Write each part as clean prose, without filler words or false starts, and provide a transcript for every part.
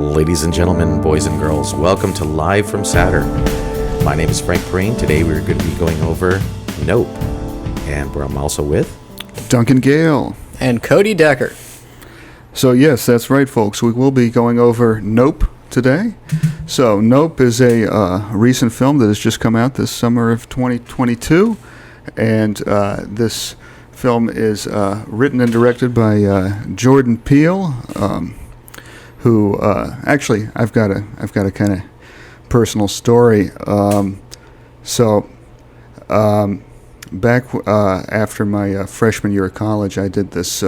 Ladies and gentlemen, boys and girls, welcome to Live from Saturn. My name is Frank Breen. Today we're going to be going over Nope. And I'm also with Duncan Gale. And Cody Decker. So yes, that's right, folks. We will be going over Nope today. So Nope is a recent film that has just come out this summer of 2022. And this film is written and directed by Jordan Peele, who actually I've got a kind of personal story. Back after my freshman year of college, I did this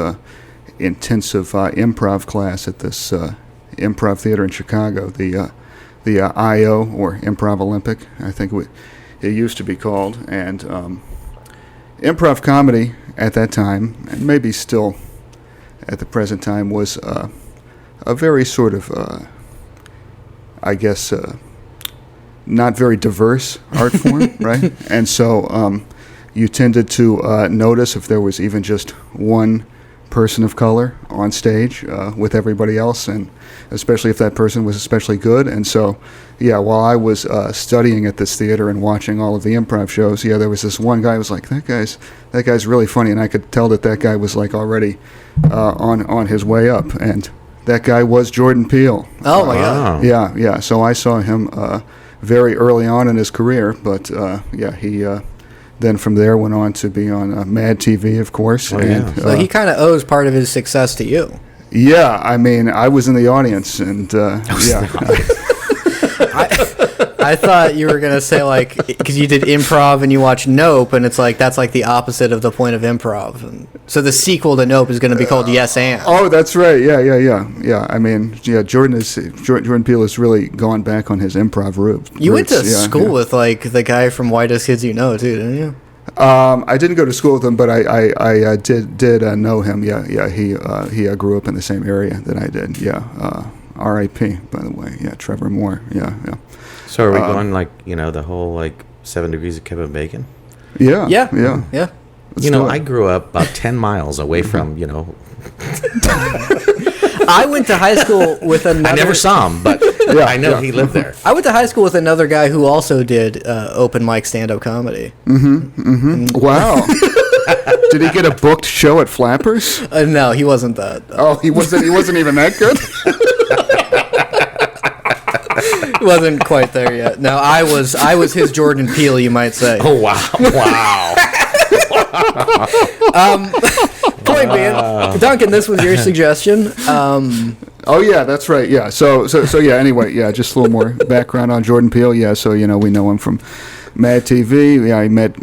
intensive improv class at this improv theater in Chicago, the IO, or Improv Olympic, I think it used to be called. And improv comedy at that time, and maybe still at the present time, was a very sort of, I guess, not very diverse art form, right? And so you tended to notice if there was even just one person of color on stage with everybody else, and especially if that person was especially good. And so, yeah, while I was studying at this theater and watching all of the improv shows, yeah, there was this one guy who was like, that guy's really funny, and I could tell that guy was like already on his way up, and that guy was Jordan Peele. Oh my God! Yeah. So I saw him very early on in his career, but he. Then from there went on to be on Mad TV, of course. Oh, yeah. So he kind of owes part of his success to you. Yeah, I mean, I was in the audience, and I thought you were going to say, like, because you did improv and you watch Nope, and it's like, that's like the opposite of the point of improv. And so the sequel to Nope is going to be called Yes and. Oh, that's right. Yeah. I mean, Jordan Peele has really gone back on his improv roots. You went to school with, like, the guy from Whitest Kids You Know, too, didn't you? I didn't go to school with him, but I did know him. Yeah. He grew up in the same area that I did. Yeah. R.I.P. by the way. Yeah, Trevor Moore. Yeah. So are we going the whole 7 Degrees of Kevin Bacon? Yeah. I grew up about 10 miles away from, I went to high school with another... I never saw him, but I know he lived there. I went to high school with another guy who also did open mic stand-up comedy. Wow. Did he get a booked show at Flappers? No, he wasn't that. Oh, he wasn't even that good? Wasn't quite there yet. No, I was his Jordan Peele, you might say. Oh, wow. Point being, Duncan, this was your suggestion. Oh yeah, that's right. Yeah. So yeah. Anyway, yeah. Just a little more background on Jordan Peele. Yeah. So we know him from Mad TV. Yeah, I met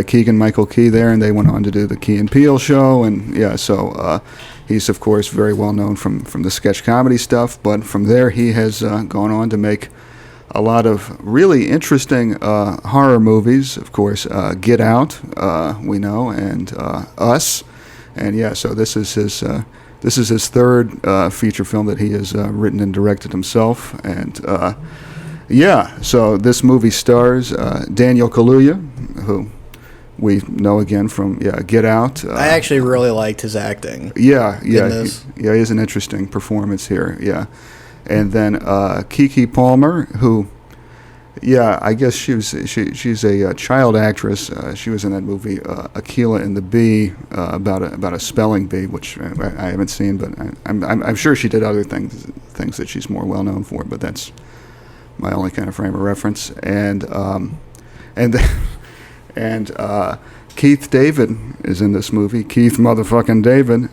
Keegan Michael Key there, and they went on to do the Key and Peele show. And yeah, so he's of course very well known from the sketch comedy stuff. But from there, he has gone on to make a lot of really interesting horror movies. Of course, Get Out, we know, and Us. And yeah, so this is his third feature film that he has written and directed himself. And so this movie stars Daniel Kaluuya, who we know again from Get Out. I actually really liked his acting. Yeah, he has an interesting performance here. Yeah, and then Keke Palmer, who. Yeah, I guess she's a child actress. She was in that movie Akeelah and the Bee about a spelling bee, which I haven't seen, but I'm sure she did other things that she's more well known for. But that's my only kind of frame of reference. And Keith David is in this movie. Keith motherfucking David.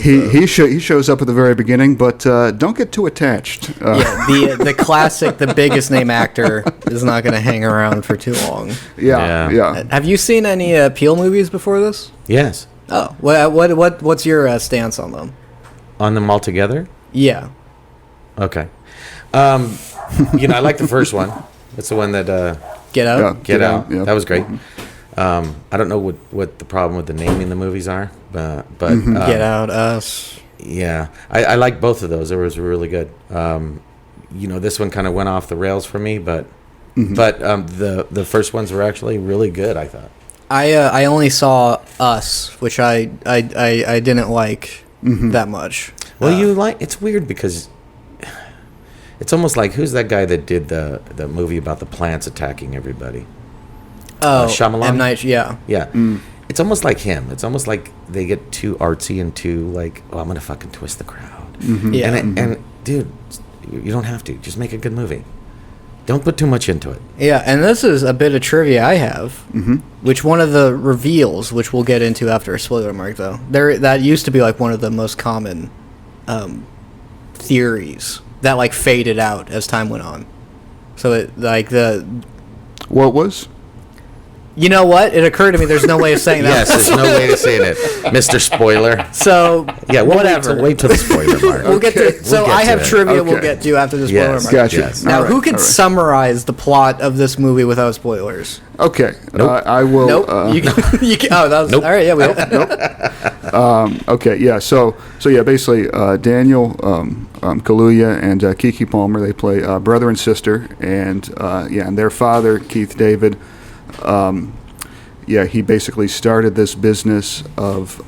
He shows up at the very beginning, but don't get too attached. The classic, the biggest name actor is not going to hang around for too long. Yeah. Have you seen any Peele movies before this? Yes. Oh, what's your stance on them? On them all together? Yeah. Okay. I like the first one. That's the one that Get Out. Get Out. Yeah. That was great. I don't know what the problem with the naming the movies are, but Get Out, Us. Yeah, I like both of those. It was really good. This one kind of went off the rails for me, but the first ones were actually really good, I thought. I only saw Us, which I didn't like that much. Well, it's weird because It's almost like, who's that guy that did the movie about the plants attacking everybody? Oh, Shyamalan? M. Night, yeah. Yeah. It's almost like him. It's almost like they get too artsy and too like, oh, I'm gonna fucking twist the crowd. Yeah. And dude, you don't have to. Just make a good movie. Don't put too much into it. Yeah, and this is a bit of trivia I have, which one of the reveals, which we'll get into after a spoiler mark, though, that used to be like one of the most common theories that like faded out as time went on. So it like What was? You know what? It occurred to me there's no way of saying that. Yes, there's no way to say it, Mr. Spoiler. So Yeah, whatever. Wait till the spoiler mark. We'll get to. So We'll get I to have it. trivia. We'll Okay. get to after the spoiler Yes. mark. Gotcha. Yes. Now, All right, who can all right. summarize the plot of this movie without spoilers? Okay, Nope. I will. Nope. You can, oh, that was Nope. all right. Yeah, we Okay, yeah. So yeah, basically, Daniel Kaluuya and Kiki Palmer, they play brother and sister, and and their father, Keith David, he basically started this business of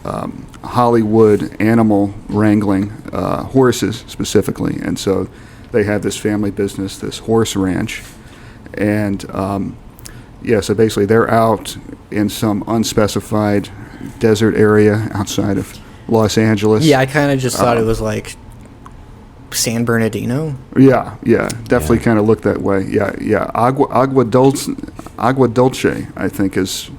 Hollywood animal wrangling, horses specifically, and so they have this family business, this horse ranch, and so basically they're out in some unspecified desert area outside of Los Angeles. Yeah, I kind of just thought it was like San Bernardino. Yeah, definitely Yeah. kind of looked that way. Yeah. Agua Dulce, I think is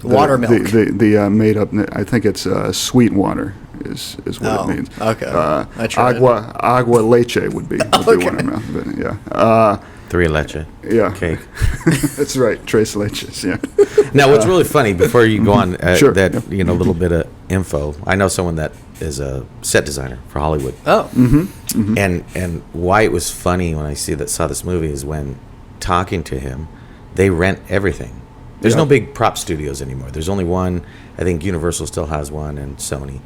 Water milk. The made up. I think it's sweet water is what Oh, it means. okay. I tried. Agua leche would be watermelon. But yeah. 3 leche Yeah. cake. That's right. Tres leches. Yeah. Now, what's really funny, before you go on, Sure. that a little bit of info. I know someone that is a set designer for Hollywood, Oh, and why it was funny when I saw this movie is when talking to him, they rent everything. There's Yeah. no big prop studios anymore. There's only one. I think Universal still has one, and Sony,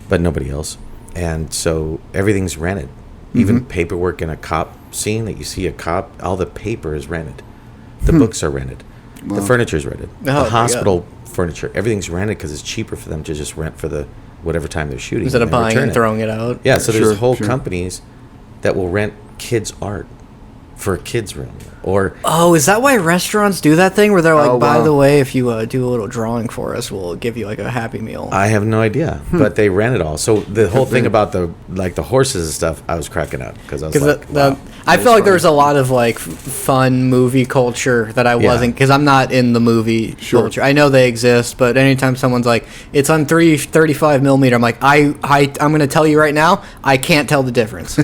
but nobody else. And so everything's rented. Even paperwork in a cop scene that you see a cop, all the paper is rented. The books are rented. The furniture is rented. Oh, my The hospital furniture, everything's rented because it's cheaper for them to just rent for the whatever time they're shooting. instead of and then buying return and it. throwing it out. Yeah, so there's Sure, whole sure. companies that will rent kids' art for a kids' room. Or Oh, is that why restaurants do that thing where they're like, Oh, by wow. the way, if you do a little drawing for us, we'll give you like a Happy Meal. I have no idea, but they rent it all. So the whole thing about the horses and stuff, I was cracking up because I was Because like, wow. I felt like there was a lot of like fun movie culture that I Yeah. wasn't, because I'm not in the movie Sure. culture. I know they exist, but anytime someone's like, it's on 35 millimeter, I'm like, I'm going to tell you right now, I can't tell the difference.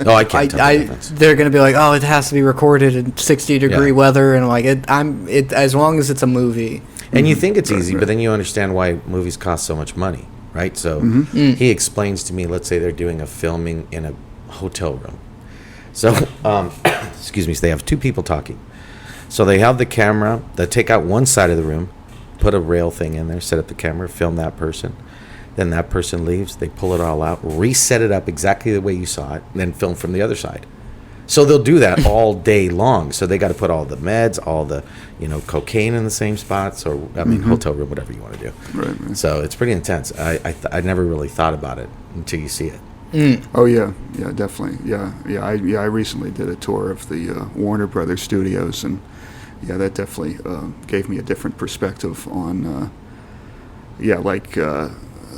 No, I can't tell the difference. They're going to be like, oh, it has to be recorded in 60-degree Yeah. weather, and I'm like, as long as it's a movie. And you think it's easy, but then you understand why movies cost so much money, right? So he explains to me, let's say they're doing a filming in a hotel room. So, excuse me, so they have 2 people talking. So they have the camera, they take out one side of the room, put a rail thing in there, set up the camera, film that person. Then that person leaves, they pull it all out, reset it up exactly the way you saw it, and then film from the other side. So they'll do that all day long. So they got to put all the meds, all the, cocaine in the same spots, or hotel room, whatever you want to do. Right. So it's pretty intense. I never really thought about it until you see it. Oh yeah, definitely. Yeah. I recently did a tour of the Warner Brothers studios, and that definitely gave me a different perspective on,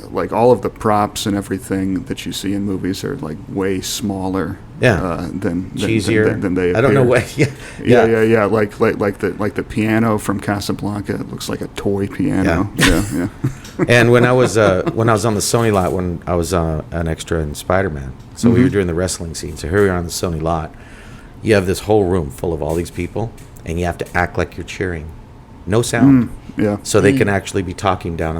like all of the props and everything that you see in movies are like way smaller. Than Cheesier. than they. I don't know appear. what. Yeah. Like the piano from Casablanca. It looks like a toy piano. Yeah. And when I was on the Sony lot, when I was an extra in Spider-Man, so we were doing the wrestling scene. So here we are on the Sony lot. You have this whole room full of all these people, and you have to act like you're cheering, no sound, Yeah. so they can actually be talking down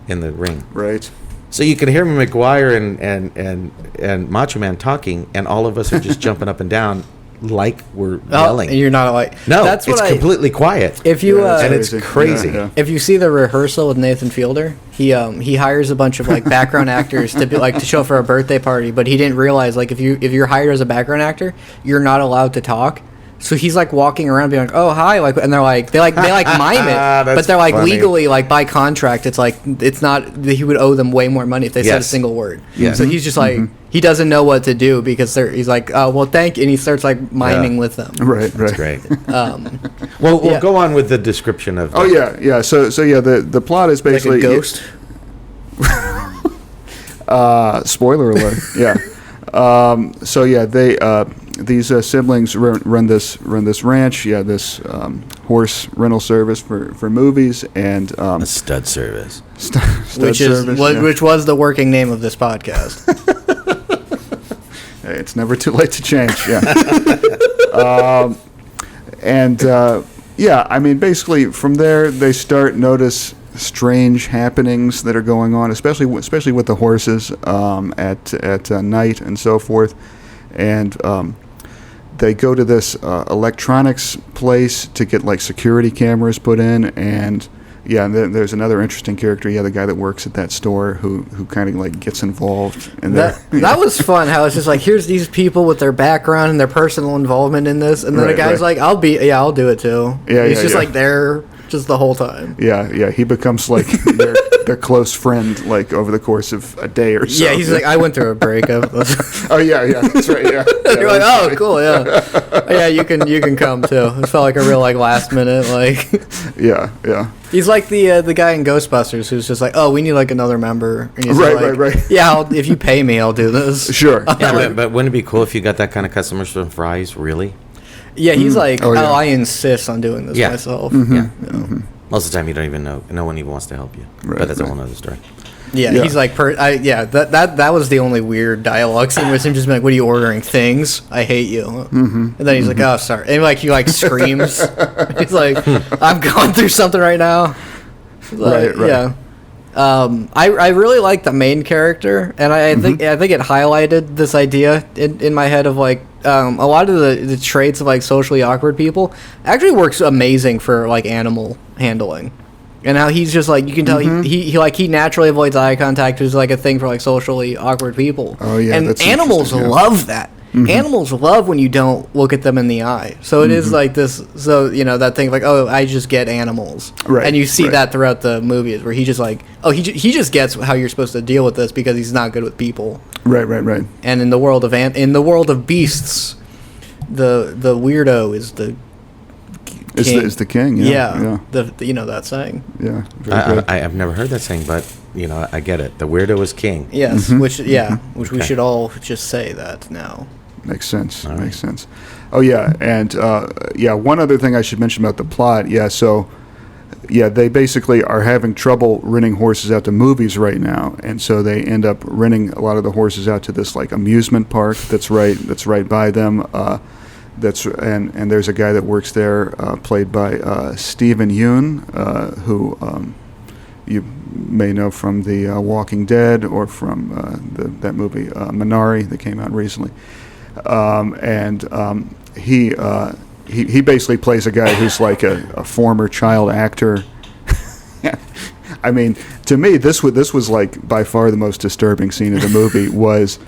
in the ring. Right. So you can hear McGuire and Macho Man talking, and all of us are just jumping up and down like we're yelling. And you're not like, No, that's what it's completely quiet. If you Yeah, and it's crazy. Yeah. if you see the rehearsal with Nathan Fielder, he hires a bunch of like background actors to be like to show up for a birthday party, but he didn't realize like if you're hired as a background actor, you're not allowed to talk So he's like walking around being like, "Oh, hi," like, and they're like, they mime it, but they're like funny. legally, like by contract, it's like it's not. He would owe them way more money if they said a single word. Yeah. So he's just like he doesn't know what to do because he's like, "Oh, well, thank you," and he starts like miming with them. Right. That's great. Well, go on with the description of. Oh yeah. So yeah, the plot is Like basically a ghost. Spoiler alert. Yeah. So yeah, these siblings run this ranch. Yeah, this horse rental service for movies and a stud service, which was the working name of this podcast. Hey, it's never too late to change. Yeah. I mean, basically from there they start notice strange happenings that are going on, especially with the horses at night and so forth, and they go to this electronics place to get like security cameras put in, and there's another interesting character, the guy that works at that store who kind of like gets involved in that was fun. How it's just like, here's these people with their background and their personal involvement in this, and then the guy's like, I'll do it too. He's just like there just the whole time. Yeah, he becomes like their close friend like over the course of a day or so. Yeah, he's like, I went through a breakup. Oh yeah, that's right. Yeah, you're like, oh, cool, yeah, oh, yeah, you can come too. It felt like a real like last minute like. Yeah. He's like the guy in Ghostbusters who's just like, oh, we need like another member. And he's right. Yeah, if you pay me, I'll do this. Sure. Yeah, but wouldn't it be cool if you got that kind of customers from Fry's? Really? Yeah, he's like, Oh, yeah. I insist on doing this myself. Yeah. Most of the time, you don't even know. No one even wants to help you. Right, But that's a right. whole other story. Yeah, he's like, that was the only weird dialogue scene with him just being like, what are you ordering? Things? I hate you. And then he's like, oh, sorry. And like, he like screams. He's like, I'm going through something right now. Like, Right. Yeah. I really like the main character, and I think it highlighted this idea in my head of like a lot of the traits of like socially awkward people actually works amazing for like animal handling, and how he's just like, you can tell he naturally avoids eye contact, which is like a thing for like socially awkward people. Oh yeah, and that's animals interesting, yeah. love that. Animals love when you don't look at them in the eye. So it is like this. So that thing of like, oh, I just get animals, Right, and you see right. that throughout the movies where he just like, oh, he just gets how you're supposed to deal with this because he's not good with people. Right. And in the world of beasts, the weirdo is the king. Is the king? Yeah. The that saying. Yeah. Very good. I've never heard that saying, but I get it. The weirdo is king. Yes, which we should all just say that now. Makes sense. All right. Makes sense. Oh yeah, and one other thing I should mention about the plot. Yeah, so they basically are having trouble renting horses out to movies right now, and so they end up renting a lot of the horses out to this like amusement park that's right by them. And there's a guy that works there, played by Stephen Yeun, who you may know from The Walking Dead or from that movie Minari that came out recently. He basically plays a guy who's like a former child actor. I mean, to me, this was like by far the most disturbing scene of the movie was.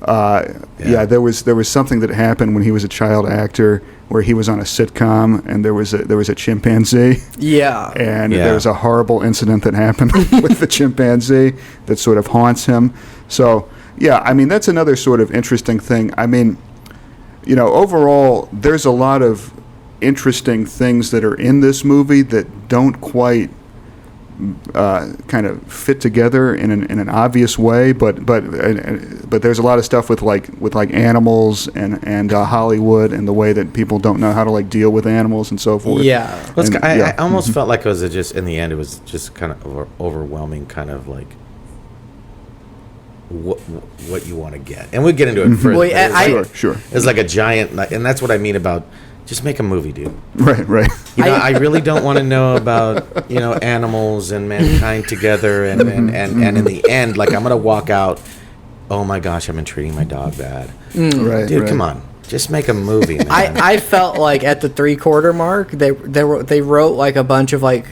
There was something that happened when he was a child actor where he was on a sitcom and there was a chimpanzee. Yeah. And there was a horrible incident that happened with the chimpanzee that sort of haunts him. So, I mean, that's another sort of interesting thing. I mean, overall, there's a lot of interesting things that are in this movie that don't quite kind of fit together in an obvious way, but there's a lot of stuff with like animals and Hollywood and the way that people don't know how to like deal with animals and so forth. Yeah. Well, I almost felt like it was just in the end. It was just kind of overwhelming, kind of like what you want to get, and we'll get into it further. Well, Sure. It's like a giant, and that's what I mean about. Just make a movie, dude. Right. I really don't want to know about animals and mankind together, and in the end, like I'm gonna walk out. Oh my gosh, I've been treating my dog bad. Right, dude, come on, just make a movie, man. I felt like at the 3/4 mark, they wrote like a bunch of like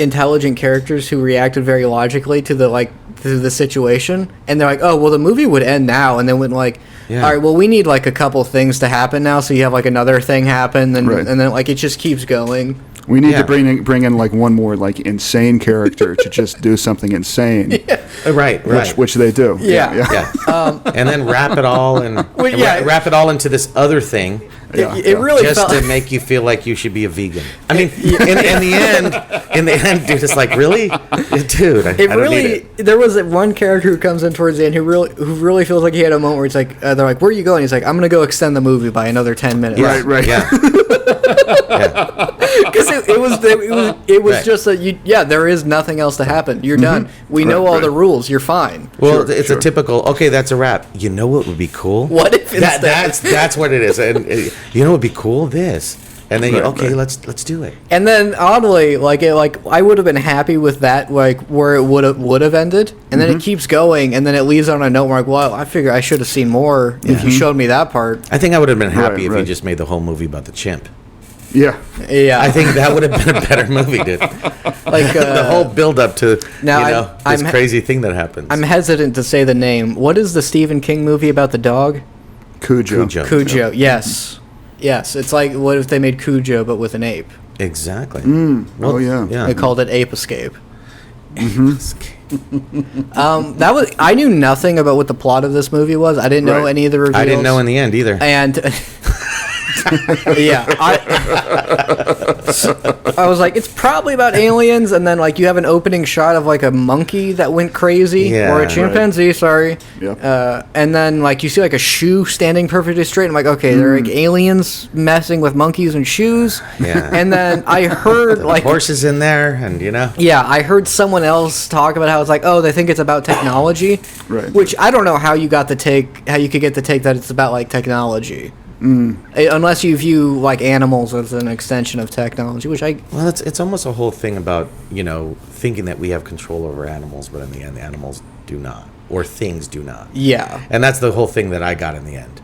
intelligent characters who reacted very logically to the situation, and they're like, oh well, the movie would end now, and then went like, Yeah. all right, well, we need like a couple things to happen now, so you have like another thing happen, and Right. and then like it just keeps going. We need Yeah. to bring in like one more like insane character to just do something insane, Right. which they do. Yeah. Yeah. And then wrap it all wrap it all into this other thing. Yeah. It really Just felt to make you feel like you should be a vegan. I mean, in the end, dude, it's like, really, dude. I don't need it. There was one character who comes in towards the end who really feels like he had a moment where it's like they're like, "Where are you going?" He's like, "I'm gonna go extend the movie by another 10 minutes." Yeah, Right. Yeah. Yeah. Because it was Right. just there is nothing else to happen. You're done. We know all right. the rules. You're fine. Well, Sure, it's sure. a typical. Okay, that's a wrap. You know what would be cool? What if instead? That's what it is. And you know what would be cool? This. And then Right, okay, right. let's do it. And then oddly, I would have been happy with that, like where it would have ended, and then it keeps going, and then it leaves on a note where like, well, I figure I should have seen more if you showed me that part. I think I would have been happy if you right. just made the whole movie about the chimp. Yeah. Yeah, I think that would have been a better movie, dude. like The whole build up to Now, this crazy thing that happens. I'm hesitant to say the name. What is the Stephen King movie about the dog? Cujo. Cujo. Yes. Yes. It's like, what if they made Cujo but with an ape? Exactly. Oh, yeah. They called it Ape Escape. That was. I knew nothing about what the plot of this movie was. I didn't know Right. any of the reveals. I didn't know in the end either. And yeah, I was like, it's probably about aliens, and then like you have an opening shot of like a monkey that went crazy, Yeah, or a right. chimpanzee, sorry. Yep. And then like you see like a shoe standing perfectly straight. I'm like, okay, they're like aliens messing with monkeys and shoes. Yeah. And then I heard like Horses in there, and yeah, I heard someone else talk about how it's like, oh, they think it's about technology, Right. which I don't know how you could get the take that it's about like technology. Unless you view like animals as an extension of technology, which I Well, it's almost a whole thing about thinking that we have control over animals, but in the end, the animals do not, or things do not. yeah. And that's the whole thing that I got in the end.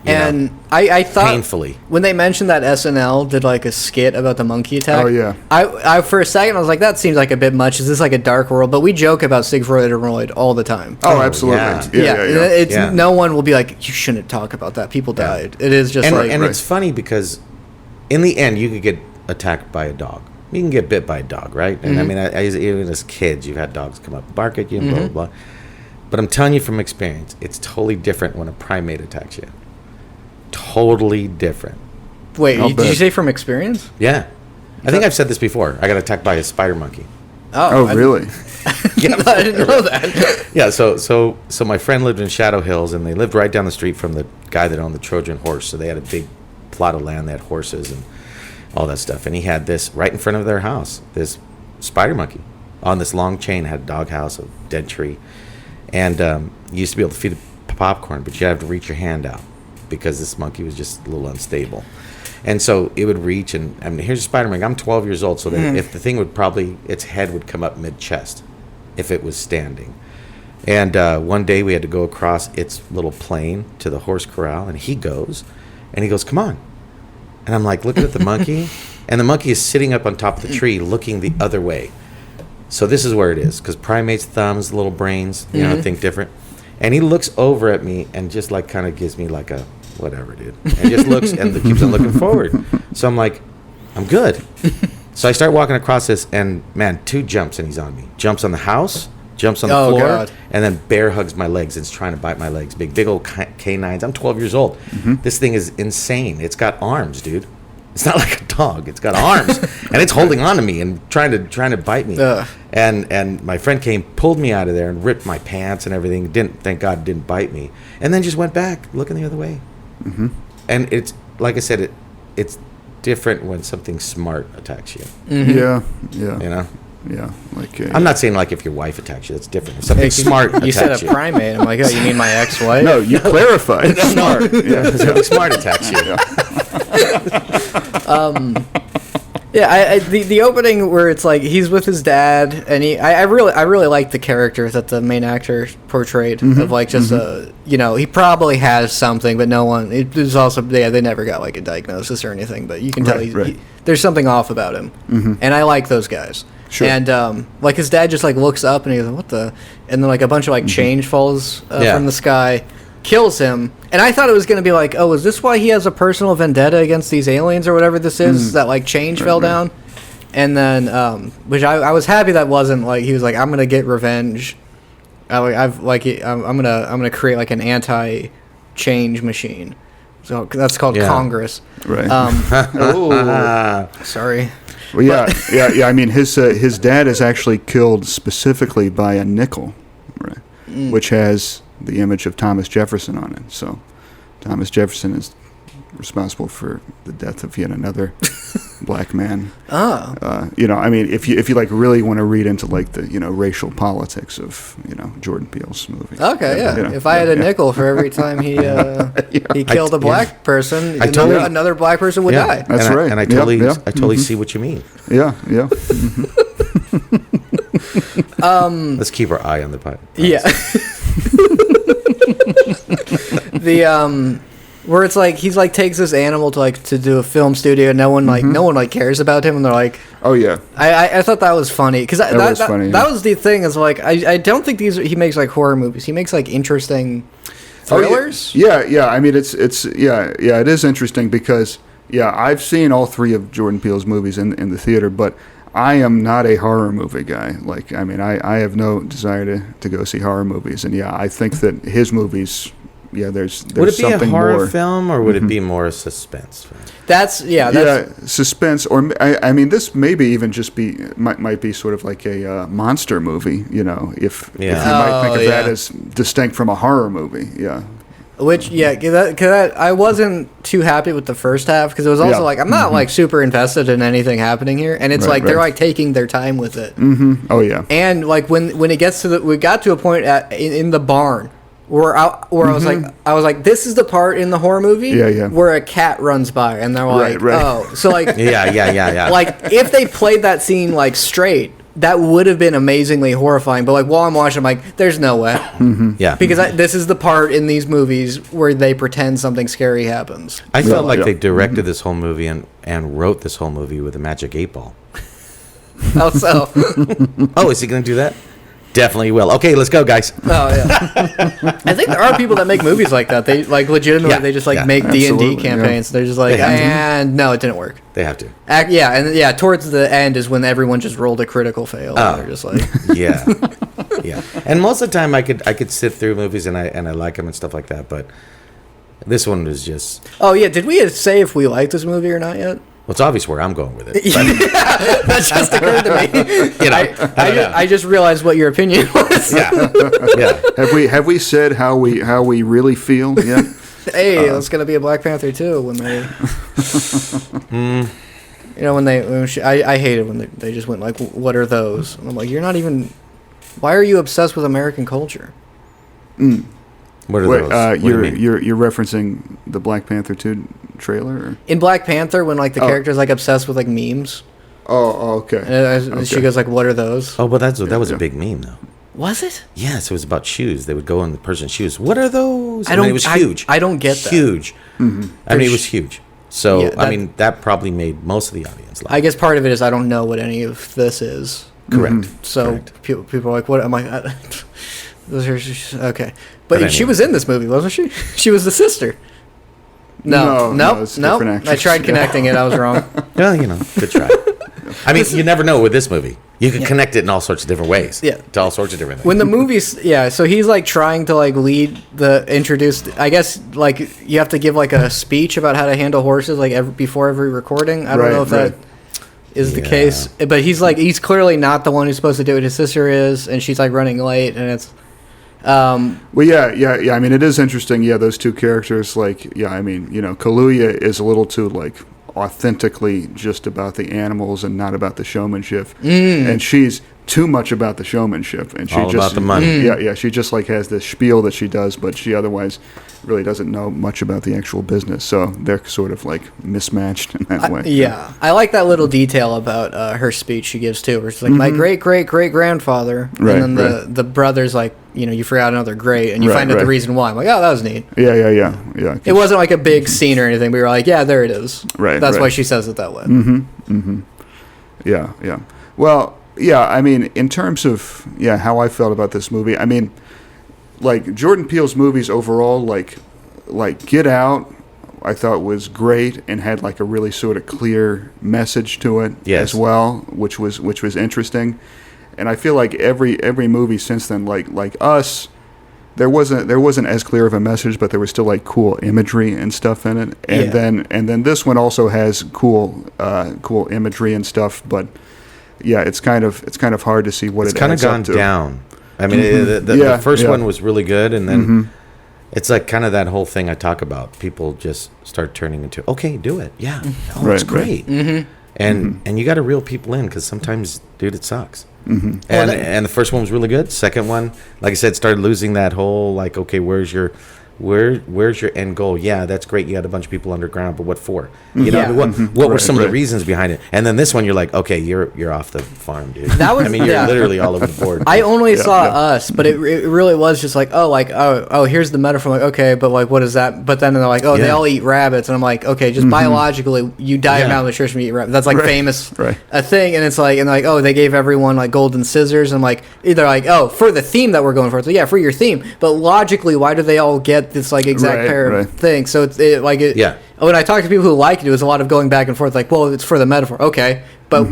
you know, And I thought painfully. when they mentioned that SNL did like a skit about the monkey attack. Oh, yeah. I for a second I was like, that seems like a bit much. Is this like a dark world? But we joke about Siegfried and Roy all the time. Oh, absolutely. yeah. Yeah. It's Yeah. no one will be like, you shouldn't talk about that. People died. It is just and like it's funny because in the end, you could get attacked by a dog. You can get bit by a dog, right? And I mean, even as kids, you've had dogs come up and bark at you and blah, blah, blah. But I'm telling you from experience, it's totally different when a primate attacks you. Totally different. Wait, I'll did you bet. say from experience? Yeah. I think I've said this before. I got attacked by a spider monkey. Oh, really? I didn't know that. Yeah, so my friend lived in Shadow Hills, and they lived right down the street from the guy that owned the Trojan horse. So they had a big plot of land, they had horses and all that stuff. And he had this right in front of their house, this spider monkey on this long chain, had a doghouse, a dead tree. And you used to be able to feed it popcorn, but you had to reach your hand out because this monkey was just a little unstable. And so it would reach, and I mean, here's a spider monkey. I'm 12 years old, so that if the thing would probably, its head would come up mid-chest if it was standing. And one day we had to go across its little plane to the horse corral, and he goes, come on. And I'm like looking at the monkey, and the monkey is sitting up on top of the tree looking the other way. So this is where it is, because primates' thumbs, little brains, think different. And he looks over at me and just like kind of gives me like a whatever, dude. And just looks and keeps on looking forward. So I'm like, I'm good. So I start walking across this, and man, 2 jumps and he's on me. Jumps on the house, jumps on the Oh, floor, God. and then bear hugs my legs and is trying to bite my legs. Big old canines. I'm 12 years old. This thing is insane. It's got arms, dude. It's not like a dog. It's got arms, and it's holding on to me and trying to bite me. Ugh. And my friend came, pulled me out of there, and ripped my pants and everything. Thank God, it didn't bite me. And then just went back, looking the other way. And it's like I said, it's different when something smart attacks you. Yeah. You know, Yeah. Like I'm not saying like if your wife attacks you, that's different. If something smart You said attacks a you, primate. I'm like, oh, you mean my ex-wife? No, you clarified. Smart. Yeah. something smart attacks you. Yeah, the opening where it's like he's with his dad, and I really like the character that the main actor portrayed of like just he probably has something, but no one. It was also they never got like a diagnosis or anything, but you can tell Right. there's something off about him, and I like those guys. Sure. And like his dad just like looks up and he goes, "What the?" And then like a bunch of like change falls Yeah. from the sky. kills him. And I thought it was going to be like, oh, is this why he has a personal vendetta against these aliens or whatever this is? That like change fell down. And then, which I was happy that wasn't like he was like, I'm going to get revenge. I'm gonna create like an anti-change machine. So that's called Congress. Right. Sorry. Well, yeah. I mean, his dad is actually killed specifically by a nickel, right? Which has the image of Thomas Jefferson on it. So, Thomas Jefferson is responsible for the death of yet another black man. I mean, if you like really want to read into like the racial politics of Jordan Peele's movie. Okay, yeah. If I had a nickel for every time he killed a black person, another black person would die. That's right. And I totally see what you mean. Yeah. Let's keep our eye on the pie. Yeah. Where it's like he's like takes this animal to do a film studio, and no one cares about him, and they're like, oh yeah. I thought that was funny because that was funny. That was the thing is like I don't think he makes like horror movies. He makes like interesting thrillers. Yeah. I mean it is interesting because I've seen all 3 of Jordan Peele's movies in the theater, but I am not a horror movie guy. Like I mean I have no desire to go see horror movies, and I think that his movies. Yeah, there's would it be something a horror more. film or would it be more a suspense film? That's suspense, or I mean, this maybe even just might be sort of like a monster movie. If you might think of that as distinct from a horror movie. Yeah. Which cause I wasn't too happy with the first half because it was also like I'm not like super invested in anything happening here, and it's they're like taking their time with it. Mm-hmm. Oh yeah. And like when it gets to we got to a point in the barn. Where I was like, this is the part in the horror movie where a cat runs by, and they're like, oh, so like, yeah. Like if they played that scene like straight, that would have been amazingly horrifying. But like while I'm watching, I'm like, there's no way, yeah, because this is the part in these movies where they pretend something scary happens. I felt like they directed this whole movie and wrote this whole movie with a magic 8-ball. How so? Oh, is he going to do that? Definitely will. Okay, let's go, guys. Oh yeah. I think there are people that make movies like that. They like legitimately. They just like make D&D campaigns. They're just like, and no, it didn't work. They have to. And towards the end is when everyone just rolled a critical fail. And they're just like, yeah. And most of the time, I could sit through movies and I like them and stuff like that. But this one was just. Oh yeah, did we say if we liked this movie or not yet? Well, it's obvious where I'm going with it. That just occurred to me. I just realized what your opinion was. Yeah. Have we said how we really feel yet? Hey, it's gonna be a Black Panther 2 when they. I hated when they just went like, "What are those?" And I'm like, "You're not even. Why are you obsessed with American culture?" What are those? You're referencing the Black Panther 2 trailer? Or? In Black Panther, when like the character's like obsessed with like memes. Oh, okay. And she goes like, "What are those?" Oh, but that was a big meme though. Was it? Yes, it was about shoes. They would go in the person's shoes. What are those? It was huge. I don't get that. Huge. Mm-hmm. I mean, it was huge. So that probably made most of the audience laugh. I guess part of it is I don't know what any of this is. Correct. Mm-hmm. So people are like, "What am I?" Those are okay, but anyway. She was in this movie, wasn't she? She was the sister. No. I tried connecting it. I was wrong. Well, good try. I mean, you never know with this movie. You can connect it in all sorts of different ways. Yeah. To all sorts of different things. When the movie's so he's like trying to like introduce. I guess like you have to give like a speech about how to handle horses like before every recording. I don't know if that is the case, but he's clearly not the one who's supposed to do it. His sister is, and she's like running late, and it's. I mean, it is interesting. Yeah, those two characters, like, I mean, Kaluuya is a little too like authentically just about the animals and not about the showmanship, and she's too much about the showmanship, and she all about the money. She just like has this spiel that she does, but she otherwise really doesn't know much about the actual business. So they're sort of like mismatched in that way. Yeah, I like that little detail about her speech she gives too, where it's like my great grandfather, and then the brother's like, you forgot another great, and you find out the reason why. I'm like, oh, that was neat. Yeah. It wasn't like a big scene or anything, but you're like, yeah, there it is. Right. That's why she says it that way. Yeah. Well, I mean, in terms of how I felt about this movie, I mean, like Jordan Peele's movies overall, like Get Out, I thought was great and had like a really sort of clear message to it as well, which was interesting. And I feel like every movie since then, like Us, there wasn't as clear of a message, but there was still like cool imagery and stuff in it. And then this one also has cool imagery and stuff, but yeah, it's kind of hard to see what it's kind of gone down. I mean, the first one was really good, and then it's like kind of that whole thing I talk about. People just start turning into, okay, do it. Yeah. Oh, it's great. Right. And you got to reel people in because sometimes, dude, it sucks. And the first one was really good. Second one, like I said, started losing that whole, like, okay, where's your end goal? Yeah, that's great. You got a bunch of people underground, but what for? You know, what were some of the reasons behind it? And then this one, you're like, okay, you're off the farm, dude. You're literally all over the board. I only saw Us, but it really was just like, oh, here's the metaphor. Like, okay, but like, what is that? But then they're like, oh, they all eat rabbits, and I'm like, okay, just biologically, you die of malnutrition when you eat rabbits. That's like famous a thing, and it's like, oh, they gave everyone like golden scissors, and like, either like, oh, for the theme that we're going for, so yeah, for your theme, but logically, why do they all get this like exact pair of things? So when I talk to people who like it was a lot of going back and forth, like, well, it's for the metaphor, okay, but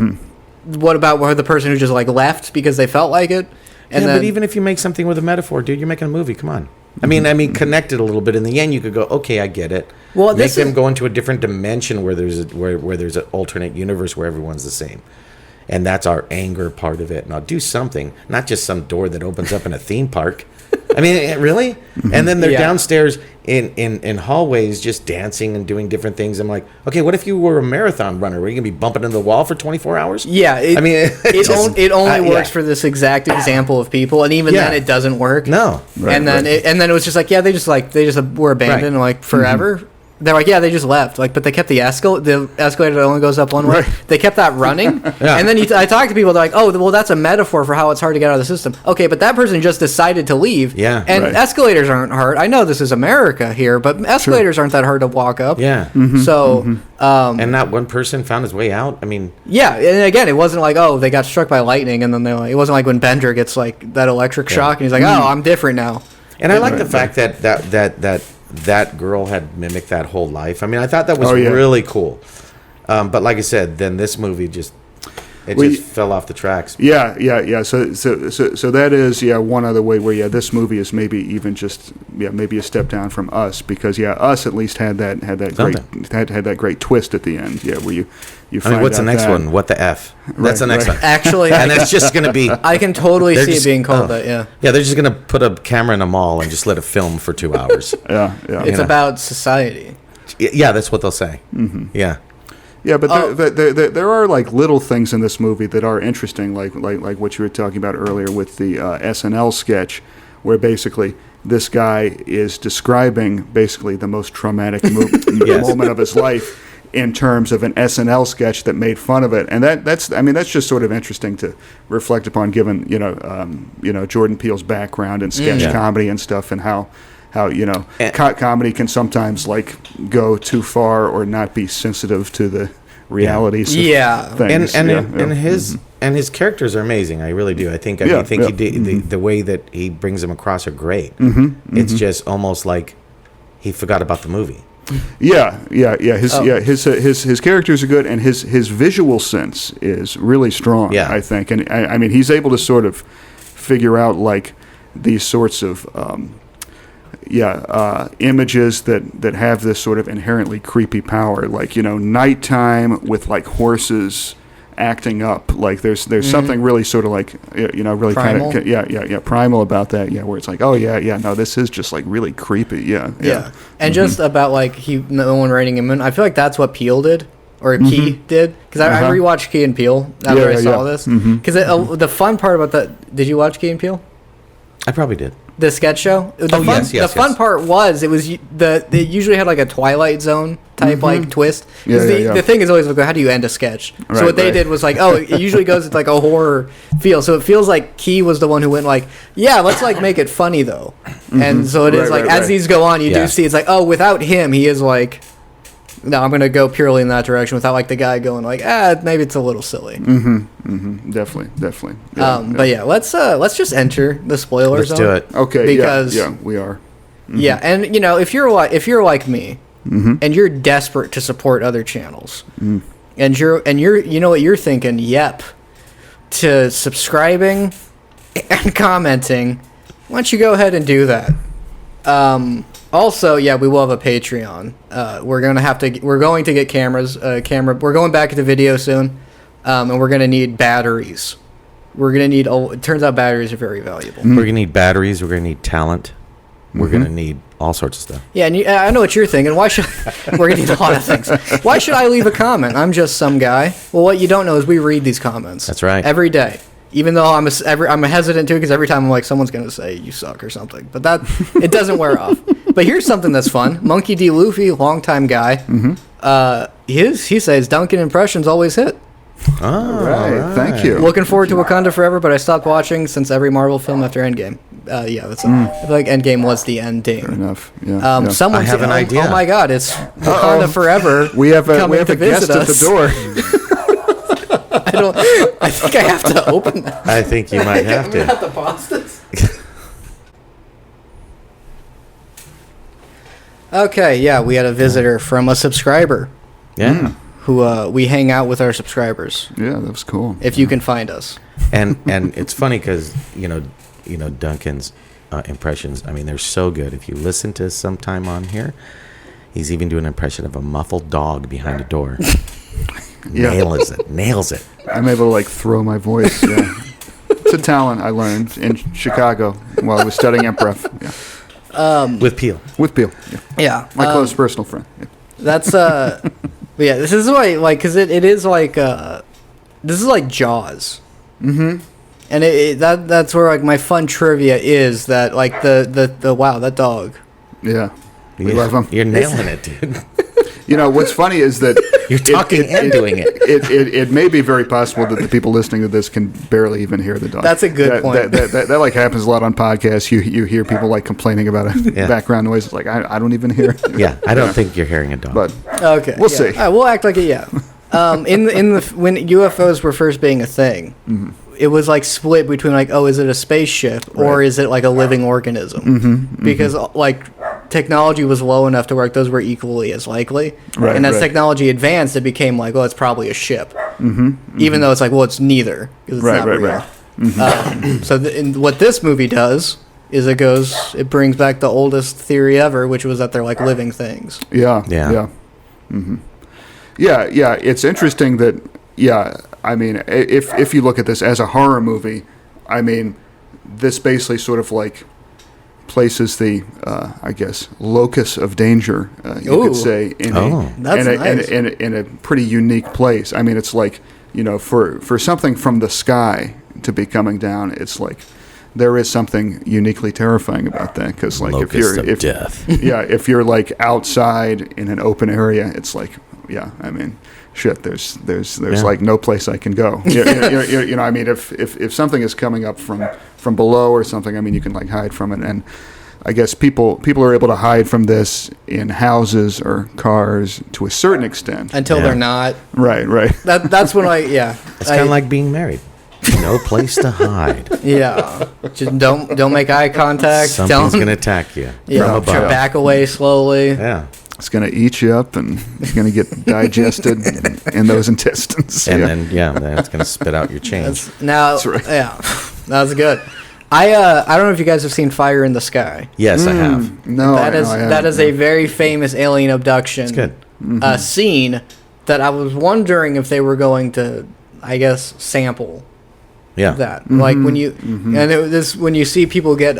what about the person who just like left because they felt like it? And but even if you make something with a metaphor, dude, you're making a movie. Come on. I mean, connect it a little bit. In the end, you could go, okay, I get it. Well, make them go into a different dimension where there's an alternate universe where everyone's the same. And that's our anger part of it. Now do something, not just some door that opens up in a theme park. I mean, really? And then they're downstairs in hallways just dancing and doing different things. I'm like, okay, what if you were a marathon runner? Were you going to be bumping into the wall for 24 hours? Yeah. It only works for this exact example of people, and even then it doesn't work. No. And then it was just like, they just were abandoned like forever. They're like, they just left. Like, but they kept the escalator that only goes up one way. They kept that running. And then I talk to people, they're like, oh, well, that's a metaphor for how it's hard to get out of the system. Okay, but that person just decided to leave. Yeah. And escalators aren't hard. I know this is America here, but escalators aren't that hard to walk up. Yeah. So, and not one person found his way out. I mean, yeah. And again, it wasn't like, oh, they got struck by lightning, and then it wasn't like when Bender gets like that electric shock, and he's like, oh, I'm different now. And I like the fact that girl had mimicked that whole life. I mean, I thought that was really cool. But like I said, then this movie just fell off the tracks. Yeah. So that is one other way where this movie is maybe even just maybe a step down from Us, because Us at least had that great twist at the end. Yeah, where you find what's the next one? What the F? That's the next one. Actually, and it's just going to be. I can totally see it being called that. Yeah. Yeah, they're just going to put a camera in a mall and just let it film for 2 hours. Yeah. It's about society. Yeah, that's what they'll say. Yeah. Yeah, but there are like little things in this movie that are interesting, like what you were talking about earlier with the SNL sketch, where basically this guy is describing basically the most traumatic moment of his life in terms of an SNL sketch that made fun of it, and that's just sort of interesting to reflect upon, given Jordan Peele's background in sketch comedy and stuff, and how comedy can sometimes like go too far or not be sensitive to the realities of things. And his characters are amazing. I really do. I think he did, the way that he brings them across are great. It's just almost like he forgot about the movie. His characters are good, and his visual sense is really strong. I think, and I mean, he's able to sort of figure out like these sorts of images that have this sort of inherently creepy power, like nighttime with like horses acting up, like there's something really sort of like really primal. kind of primal about that, where it's like, oh no, this is just like really creepy. And just about like no one writing him in, I feel like that's what Peele did, or Key did, because I rewatched Key and Peele after I saw this, because the fun part about that, did you watch Key and Peele? I probably did. The sketch show. The fun part was it usually had like a Twilight Zone type like twist. The thing is always like, how do you end a sketch? So what they did was like, it usually goes with like a horror feel. So it feels like Key was the one who went like, let's like make it funny though. And so it is like as these go on, you do see it's like, without him, he is like no, I'm gonna go purely in that direction without like the guy going like, maybe it's a little silly. Definitely. But yeah, let's just enter the spoiler Let's zone. do it. Okay. Because we are. yeah, and you know, if you're like me, and you're desperate to support other channels, and you're you know what you're thinking, yep, to subscribing and commenting, why don't you go ahead and do that? Also, yeah, we will have a Patreon. We're going to get cameras. We're going back into video soon, and we're gonna need batteries. We're gonna need. It turns out batteries are very valuable. We're gonna need batteries. We're gonna need talent. We're gonna need all sorts of stuff. Yeah, and I know what you're thinking. Why should we're gonna need a lot of things? Why should I leave a comment? I'm just some guy. Well, what you don't know is we read these comments. That's right. Every day. Even though I'm hesitant to, because every time I'm like, someone's gonna say you suck or something. But that it doesn't wear off. But here's something that's fun. Monkey D. Luffy, longtime guy. He says Duncan impressions always hit. Oh, Right. Thank you. Looking forward to Wakanda Forever, but I stopped watching since every Marvel film after Endgame. Yeah, that's. I feel like Endgame was the ending. Fair enough. Yeah. Someone I have an idea. Oh my God! It's Wakanda Forever. We have a coming to guest visit at the us. door. I think I have to open that. I think you might have to. have to pause this. Okay, yeah, we had a visitor from a subscriber Yeah. who we hang out with our subscribers. Yeah, that was cool. If you can find us. And it's funny because you know Duncan's impressions. I mean, they're so good. If you listen to sometime on here, he's even doing an impression of a muffled dog behind a door. Yeah. Nails it. I'm able to like throw my voice. Yeah. It's a talent I learned in Chicago while I was studying improv. Yeah. With Peele. With Peele. Yeah. Yeah. My close personal friend. Yeah. That's but yeah, this is why like cuz it is like this is like Jaws. Mhm. And that's where like my fun trivia is that like the wow, that dog. Yeah. We love him. You're nailing it, dude. You know, what's funny is that You're talking and doing it. It may be very possible that the people listening to this can barely even hear the dog. That's a good point. That like happens a lot on podcasts. You hear people like complaining about a background noise. It's like I don't even hear it. Yeah, I don't think you're hearing a dog. But Okay. We'll yeah. see. All right, we'll act like it. Yeah. In the when UFOs were first being a thing, it was like split between like, oh, is it a spaceship or is it like a living organism? Because like technology was low enough to where like, those were equally as likely. Right, and as right. technology advanced, it became like, well, it's probably a ship. Even though it's like, well, it's neither because it's not real. So what this movie does is it brings back the oldest theory ever, which was that they're like living things. yeah. Yeah, it's interesting that, I mean, if you look at this as a horror movie, I mean, this basically sort of like places the, I guess, locus of danger, you could say, in a pretty unique place. I mean, it's like, you know, for something from the sky to be coming down, it's like there is something uniquely terrifying about that. Because like death. if you're like outside in an open area, it's like, I mean, shit. There's like no place I can go. You know, I mean, if something is coming up from below or something, I mean, you can like hide from it. And I guess people are able to hide from this in houses or cars to a certain extent Until they're not. Right. That's when It's kind of like being married. No place to hide. Yeah. Just don't make eye contact. Something's going to attack you from above. Back away slowly. Yeah. It's going to eat you up, and it's going to get digested in those intestines. And then it's going to spit out your change. That's right. Yeah, that was good. I don't know if you guys have seen Fire in the Sky. Yes, I have. No, that is a very famous alien abduction. It's good. Scene that I was wondering if they were going to, I guess, sample. Yeah. That like when you and when you see people get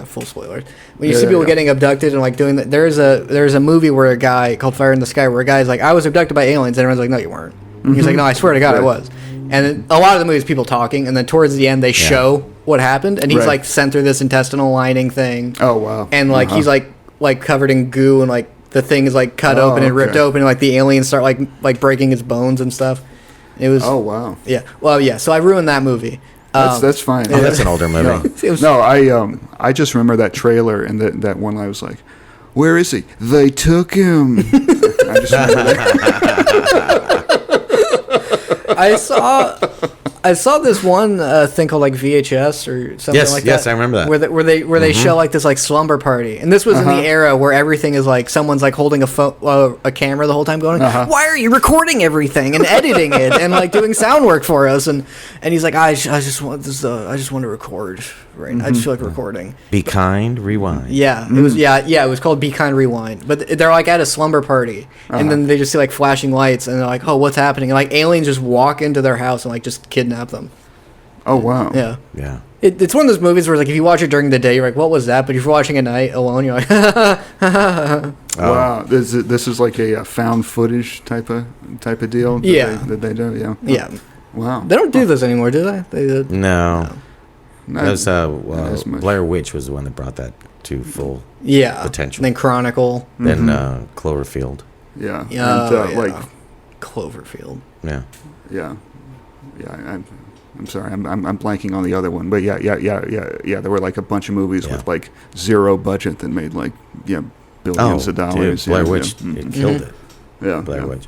full spoilers when you see people getting abducted and like doing that, there's a movie where a guy called Fire in the Sky where a guy's like, I was abducted by aliens, and everyone's like, no, you weren't. He's like, no, I swear to God, I was. And then a lot of the movies people talking, and then towards the end they show what happened, and he's like sent through this intestinal lining thing. Oh wow. And like he's like covered in goo, and like the thing is like cut open and ripped open, and like the aliens start like breaking his bones and stuff. It was. Oh wow. Yeah. Well, yeah. So I ruined that movie. That's fine. Oh, that's an older movie. I just remember that trailer and that one. I was like, "Where is he? They took him." I just remember that. I saw this one thing called like VHS or something like that. Yes, I remember that. Where they show like this like slumber party, and this was in the era where everything is like someone's like holding a camera the whole time, going, "Why are you recording everything and editing it and like doing sound work for us?" And he's like, "I just want this. I just want to record right now. I just feel like recording." Be kind, rewind. Yeah, it was it was called Be Kind Rewind. But they're like at a slumber party, and then they just see like flashing lights, and they're like, "Oh, what's happening?" And like aliens just walk into their house and like just kidnap them. Oh wow. Yeah. Yeah. It's one of those movies where like if you watch it during the day, you're like, "What was that?" But if you're watching at night alone, you're like, Wow. This is like a found footage type of deal. That they do. Yeah. Yeah. Wow. They don't do this anymore, do they? They did. No. Not- That was not as much. Blair Witch was the one that brought that to full Yeah. potential. And then Chronicle. Then Cloverfield. Yeah. Yeah. And, like Cloverfield. Yeah. yeah. I'm sorry. I'm blanking on the other one, but yeah. There were like a bunch of movies with like zero budget that made like billions of dollars. Dude, Blair yeah, Witch it killed it. Yeah. Blair yeah. Witch.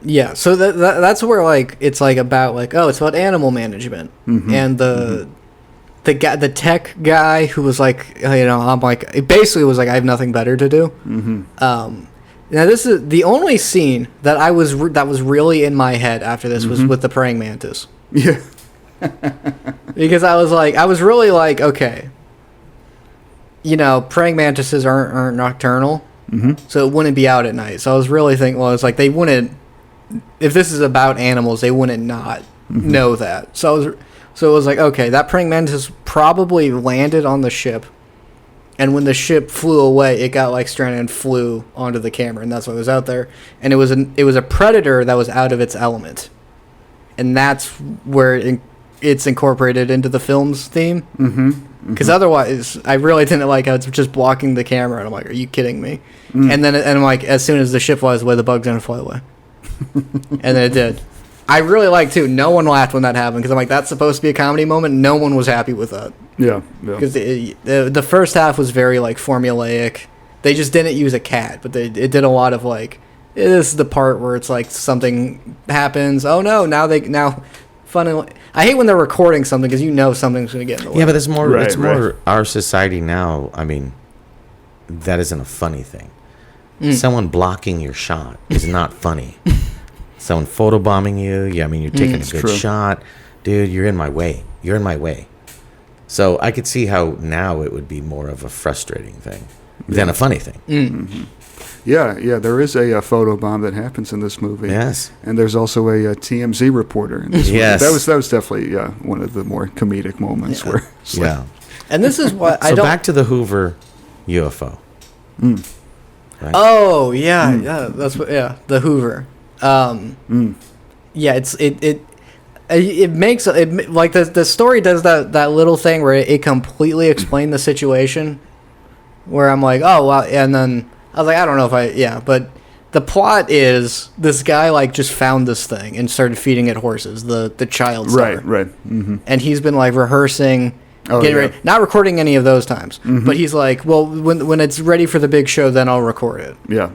Yeah, so that's where like it's like about like it's about animal management and the guy, the tech guy who was like I'm like it basically was like I have nothing better to do. Now this is the only scene that that was really in my head after this was with the praying mantis. Yeah. Because I was really like, okay, praying mantises aren't nocturnal, so it wouldn't be out at night. So I was really thinking, well, it's like they wouldn't, if this is about animals, they wouldn't not know that. So it was like, okay, that praying mantis probably landed on the ship, and when the ship flew away, it got like stranded and flew onto the camera, and that's why it was out there. And it was a predator that was out of its element, and that's where it's incorporated into the film's theme. Because otherwise, I really didn't like how it's just blocking the camera, and I'm like, are you kidding me? And I'm like, as soon as the ship flies away, the bug's gonna fly away, and then it did. I really like too. No one laughed when that happened because I'm like, that's supposed to be a comedy moment. No one was happy with that. Yeah. Because the first half was very like formulaic. They just didn't use a cat, but it did a lot of like, this is the part where it's like something happens. Oh no! Now fun. I hate when they're recording something because something's gonna get in the way. Yeah, but it's more. Right, it's more our society now. I mean, that isn't a funny thing. Someone blocking your shot is not funny. Someone photobombing you. Yeah, I mean, you're taking a good true. shot, dude. You're in my way. You're in my way. So I could see how now it would be more of a frustrating thing than a funny thing. Yeah. There is a photo bomb that happens in this movie. Yes. And there's also a TMZ reporter in this movie. Yes. That was definitely one of the more comedic moments where. It's like, Yeah. And this is what I So don't. back to the Hoover UFO. Right? Oh yeah, that's what. Yeah, the Hoover. Yeah, it makes it like the story does that little thing where it completely explained the situation. Where I'm like, oh wow, and then I was like, I don't know if but the plot is this guy like just found this thing and started feeding it horses, the child star. Right. And he's been like rehearsing. Getting ready, not recording any of those times, but he's like, well, when it's ready for the big show, then I'll record it. Yeah.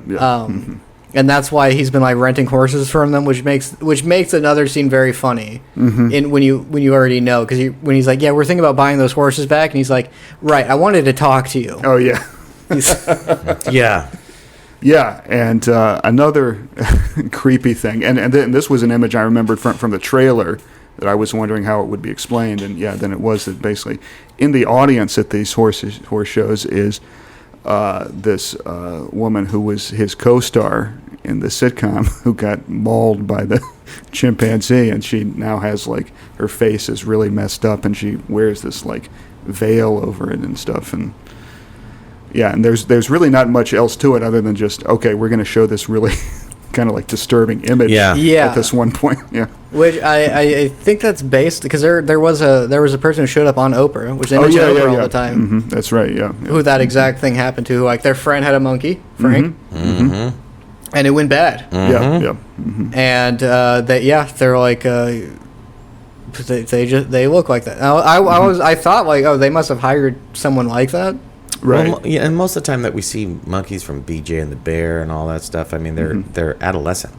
And that's why he's been like renting horses from them, which makes another scene very funny. In when you already know, because when he's like, yeah, we're thinking about buying those horses back, and he's like, right, I wanted to talk to you. Oh yeah. Yeah. Yeah, and another creepy thing, and then this was an image I remembered from the trailer that I was wondering how it would be explained, and then it was that basically in the audience at these horse shows is this woman who was his co-star in the sitcom who got mauled by the chimpanzee, and she now has like her face is really messed up, and she wears this like veil over it and stuff, and there's really not much else to it other than just okay, we're going to show this really kind of like disturbing image at this one point. Yeah. Which I think that's based because there was a person who showed up on Oprah, which they mention Oprah all the time. That's right. Yeah. Who that exact thing happened to? Like their friend had a monkey, Frank, and it went bad. Yeah. And they're like they look like that. Now, I thought like, oh, they must have hired someone like that. Right. Well, yeah, and most of the time that we see monkeys from BJ and the Bear and all that stuff, I mean, they're adolescent.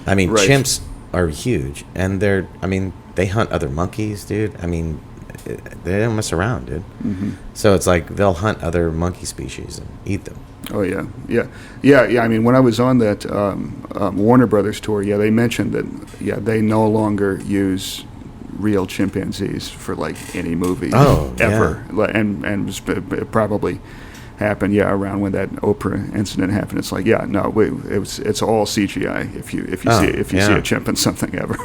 I mean, Right. chimps are huge, and they hunt other monkeys, dude. I mean, they don't mess around, dude. So it's like they'll hunt other monkey species and eat them. Oh yeah. I mean, when I was on that Warner Brothers tour, they mentioned that they no longer use real chimpanzees for like any movie ever. And it probably happened around when that Oprah incident happened. It's like it's all CGI if you see a chimp in something ever.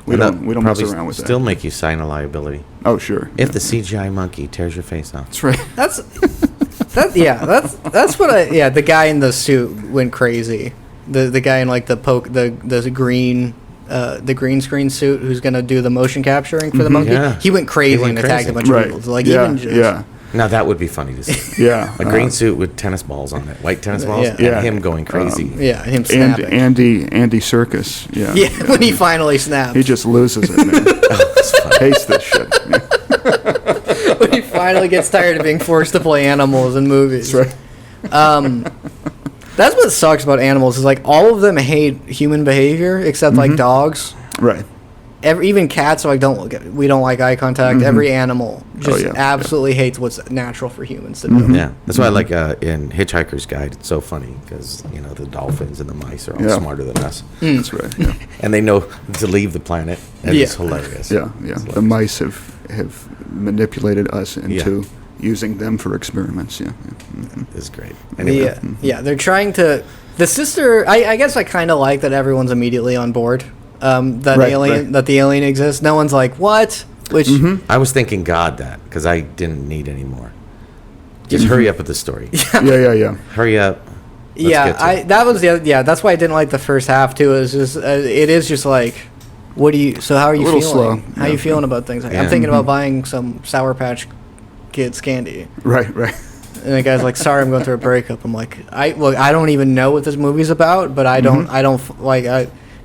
We don't mess around with that. Still make you sign a liability. Oh sure. If the CGI monkey tears your face off. That's right. That's what the guy in the suit went crazy. The guy in like the green screen suit who's gonna do the motion capturing for the monkey. Yeah. He went crazy and attacked a bunch of people. Like Now that would be funny to see. Yeah. A green suit with tennis balls on it, white tennis balls, and him going crazy. Him snapping. Andy Serkis. Yeah. Yeah, when he finally snapped. He just loses it, man. Hates this shit. Yeah. When he finally gets tired of being forced to play animals in movies. That's right. That's what sucks about animals is like all of them hate human behavior except like dogs. Right. Even cats are like we don't like eye contact. Every animal just absolutely hates what's natural for humans to do. Yeah, that's why I like in Hitchhiker's Guide. It's so funny because the dolphins and the mice are all smarter than us. That's right. Yeah. And they know to leave the planet. And it's hilarious. Yeah. The mice have manipulated us into using them for experiments. Yeah. It's great. Anyway. They're trying to. The sister, I guess I kind of like that everyone's immediately on board. That the alien exists. No one's like, what? Which I was thanking God that because I didn't need any more. Just hurry up with the story. Yeah. Hurry up. That's why I didn't like the first half too. It is just like, how are you feeling? Slow. How are you feeling about things? Like, I'm thinking about buying some Sour Patch Kids candy. Right. And the guy's like, sorry, I'm going through a breakup. I'm like, I don't even know what this movie's about, but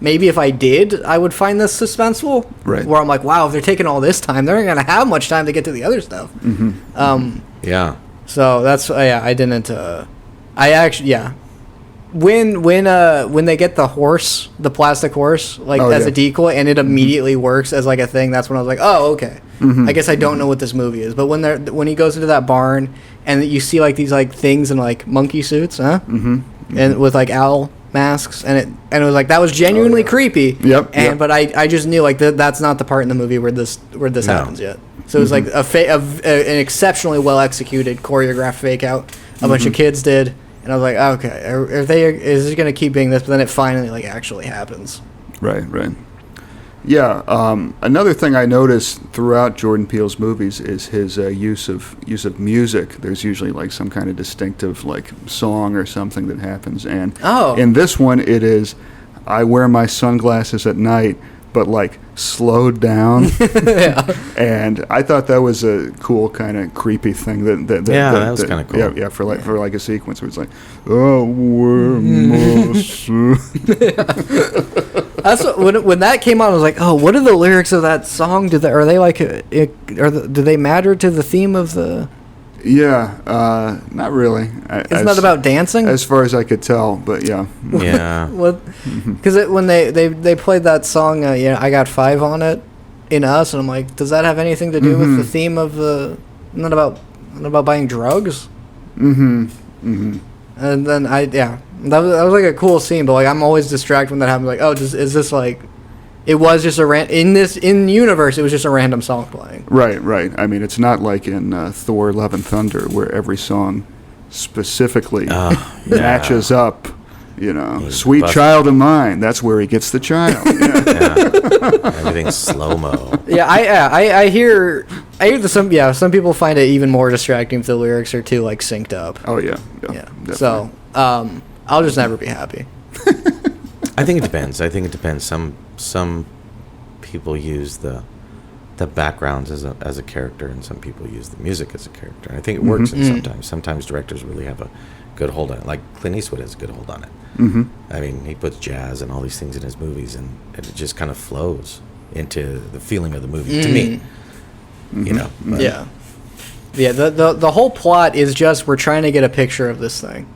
maybe if I did, I would find this suspenseful. Right. Where I'm like, wow, if they're taking all this time, they're not going to have much time to get to the other stuff. So that's, I didn't, When they get the horse, the plastic horse, as a decoy, and it immediately works as like a thing, that's when I was like, oh, okay. I guess I don't know what this movie is. But when he goes into that barn and you see like these like things in like monkey suits, and with like owl masks, and it was like that was genuinely creepy. But I just knew like that's not the part in the movie where this happens yet. So it was like an exceptionally well executed choreographed fake out a bunch of kids did. And I was like, okay, is this going to keep being this? But then it finally, like, actually happens. Right. Yeah, another thing I noticed throughout Jordan Peele's movies is his use of music. There's usually, like, some kind of distinctive, like, song or something that happens. And in this one, it is, I wear my sunglasses at night, but, like, slowed down. And I thought that was a cool kind of creepy thing. That was kind of cool. Yeah, for like a sequence where it's like, oh, wear my That's when that came out. I was like, oh, what are the lyrics of that song? Do they matter to the theme of the? Yeah, not really. It's not about dancing, as far as I could tell. But yeah. Because when they played that song, I got 5 on it in Us, and I'm like, does that have anything to do with the theme of the? Not about buying drugs. And then that was like a cool scene, but like I'm always distracted when that happens. Like, oh, is this like? It was just in universe. It was just a random song playing. Right. I mean, it's not like in Thor: Love and Thunder, where every song specifically matches up. Sweet child of mine. That's where he gets the child. Everything's slow mo. I hear some people find it even more distracting if the lyrics are too like synced up. Oh yeah. Definitely. So I'll just never be happy. I think it depends. Some people use the backgrounds as a character, and some people use the music as a character. And I think it works. And sometimes directors really have a good hold on it. Like Clint Eastwood has a good hold on it. I mean, he puts jazz and all these things in his movies, and it just kind of flows into the feeling of the movie to me. Yeah, the whole plot is just we're trying to get a picture of this thing.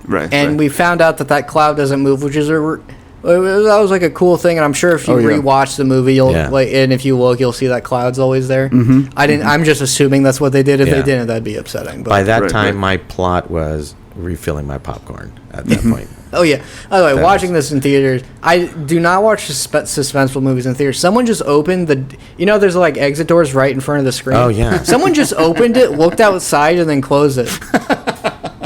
Right. And right. we found out that cloud doesn't move, which is that was like a cool thing. And I'm sure if you rewatch the movie, you'll and if you look, you'll see that cloud's always there. Mm-hmm. I'm just assuming that's what they did. If they didn't, that'd be upsetting. But by that time, my plot was refilling my popcorn at that point. Oh yeah. By the way, watching this in theaters, I do not watch suspenseful movies in theaters. Someone just opened there's like exit doors right in front of the screen. Oh yeah. Someone just opened it, looked outside, and then closed it.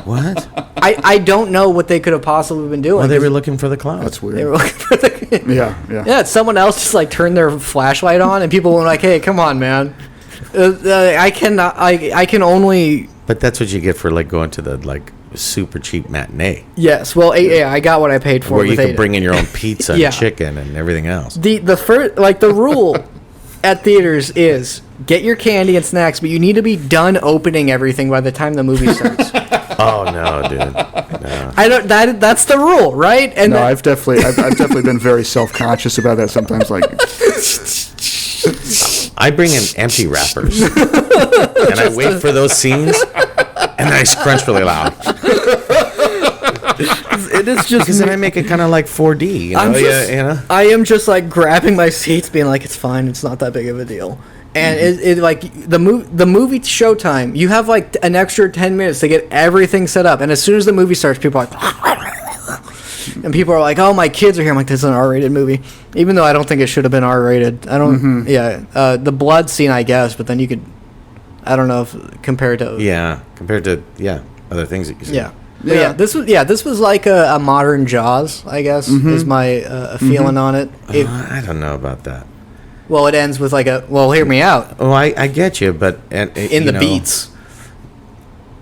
What? I don't know what they could have possibly been doing. Well, they were looking for the cloud. That's weird. They were looking for the. Yeah. Someone else just like turned their flashlight on, and people were like, "Hey, come on, man! I cannot. I can only." But that's what you get for like going to the like super cheap matinee. Yes. Well, I got what I paid for. Where you can bring in your own pizza and chicken and everything else. The first the rule at theaters is get your candy and snacks, but you need to be done opening everything by the time the movie starts. Oh no, dude! No. I don't. That's the rule, right? And I've definitely been very self-conscious about that. Sometimes, like I bring in empty wrappers, and I wait for those scenes, and then I scrunch really loud. It is just because then I make it kind of like 4D. You know? I am just like grabbing my seats, being like, "It's fine. It's not that big of a deal." And it like the movie showtime, you have like an extra 10 minutes to get everything set up, and as soon as the movie starts, people are like, and people are like, "Oh, my kids are here." I'm like, "This is an R-rated movie," even though I don't think it should have been R-rated. I don't. Mm-hmm. Yeah, the blood scene, I guess, but then you could, I don't know if compared to other things that you see. Yeah. Yeah, this was like a modern Jaws, I guess, is my feeling on it. I don't know about that. Well, it ends with like hear me out. Oh, I get you, but in the beats.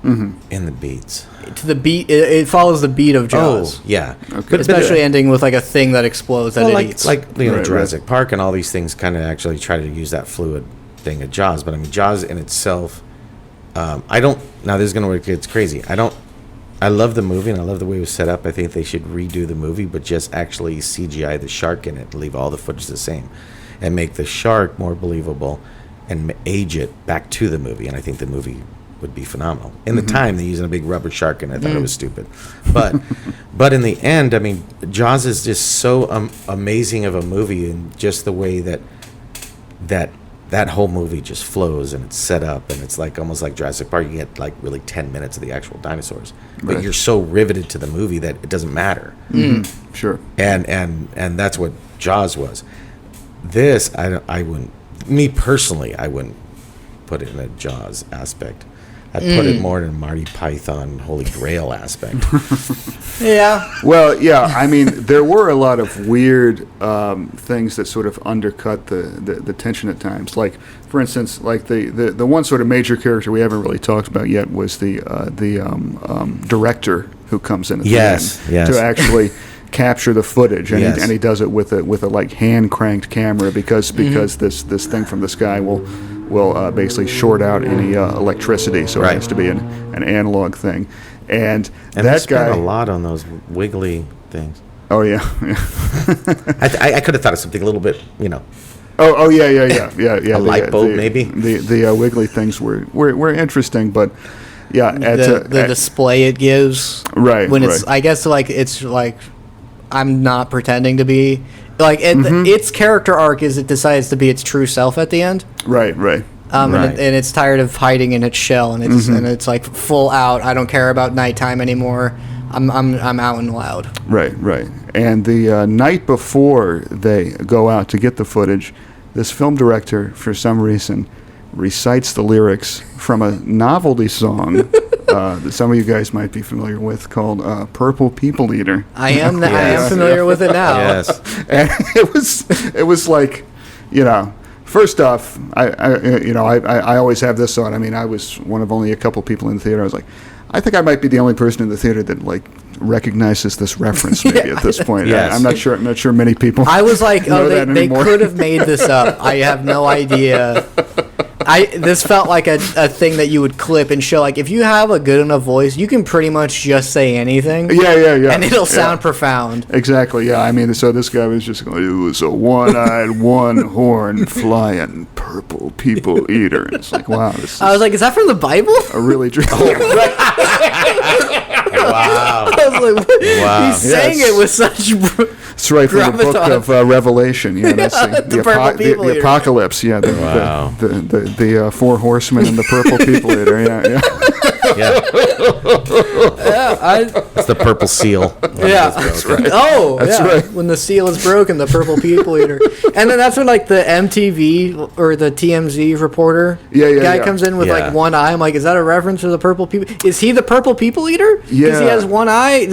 Mm-hmm. In the beats. To the beat, it follows the beat of Jaws. Oh, yeah. Okay. Especially ending with like a thing that explodes that it eats. Like Jurassic Park and all these things kind of actually try to use that fluid thing of Jaws. But I mean, Jaws in itself, I don't. Now this is gonna work. It's crazy. I love the movie and I love the way it was set up. I think they should redo the movie, but just actually CGI the shark in it, leave all the footage the same, and make the shark more believable, and age it back to the movie. And I think the movie would be phenomenal. In the time, they're using a big rubber shark, and I thought it was stupid. But in the end, I mean, Jaws is just so amazing of a movie, and just the way that whole movie just flows and it's set up, and it's like almost like Jurassic Park. You get like really 10 minutes of the actual dinosaurs, but you're so riveted to the movie that it doesn't matter. Mm-hmm. Sure. And that's what Jaws was. This I wouldn't. Me personally, I wouldn't put it in a Jaws aspect. I'd put it more in a Marty Python Holy Grail aspect. Yeah. Well, yeah. I mean, there were a lot of weird things that sort of undercut the tension at times. Like, for instance, like the one sort of major character we haven't really talked about yet was the director who comes in at the end to actually capture the footage, and he does it with a like hand cranked camera because this thing from the sky will basically short out any electricity, so it has to be an analog thing, and that guy spent a lot on those wiggly things. Oh yeah. I could have thought of something a little bit, Oh yeah. A light bulb, maybe. The wiggly things were interesting, but yeah, the display it gives, right? When it's, I guess, it's like I'm not pretending to be. Like its character arc is it decides to be its true self at the end. Right. And it's tired of hiding in its shell, and it's like full out. I don't care about nighttime anymore. I'm out and loud. Right. And the night before they go out to get the footage, this film director, for some reason, recites the lyrics from a novelty song that some of you guys might be familiar with called "Purple People Eater." I am familiar with it now. Yes, and it was like, first off, I always have this thought. I mean, I was one of only a couple people in the theater. I was like, I think I might be the only person in the theater that like recognizes this reference maybe at this point. Yes. I'm not sure many people. I was like, they could have made this up. I have no idea. This felt like a thing that you would clip and show. Like, if you have a good enough voice, you can pretty much just say anything. Yeah. And it'll sound profound. Exactly, yeah. I mean, so this guy was just going, it was a one-eyed, one-horn, flying, purple people eater. And it's like, wow. I was like, is that from the Bible? A really Wow. I was like, Wow. he's saying it with such... It's right from the book of Revelation. Yeah, that's the purple people the eater. apocalypse. Yeah, the four horsemen and the purple people eater. Yeah. It's the purple seal. That's right. Oh, That's right. When the seal is broken, the purple people eater. And then that's when like the MTV or the TMZ reporter guy comes in with like one eye. I'm like, is that a reference to the purple people? Is he the purple people eater? Because he has one eye.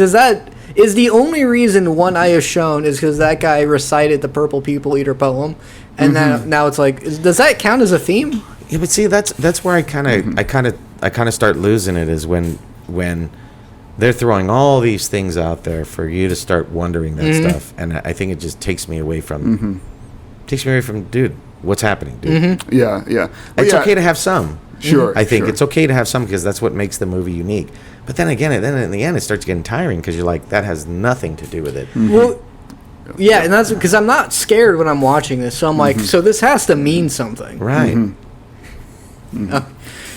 Is the only reason one eye is shown is because that guy recited the purple people eater poem, and then now it's like, does that count as a theme? Yeah, but see, that's where I kind of start losing it, is when they're throwing all these things out there for you to start wondering that stuff, and I think it just takes me away from dude, what's happening, dude? Yeah. It's okay to have some. Sure. I think it's okay to have some because that's what makes the movie unique. But then again, in the end, it starts getting tiring because you're like, that has nothing to do with it. Well, yeah, and that's because I'm not scared when I'm watching this. So I'm like, so this has to mean something, right?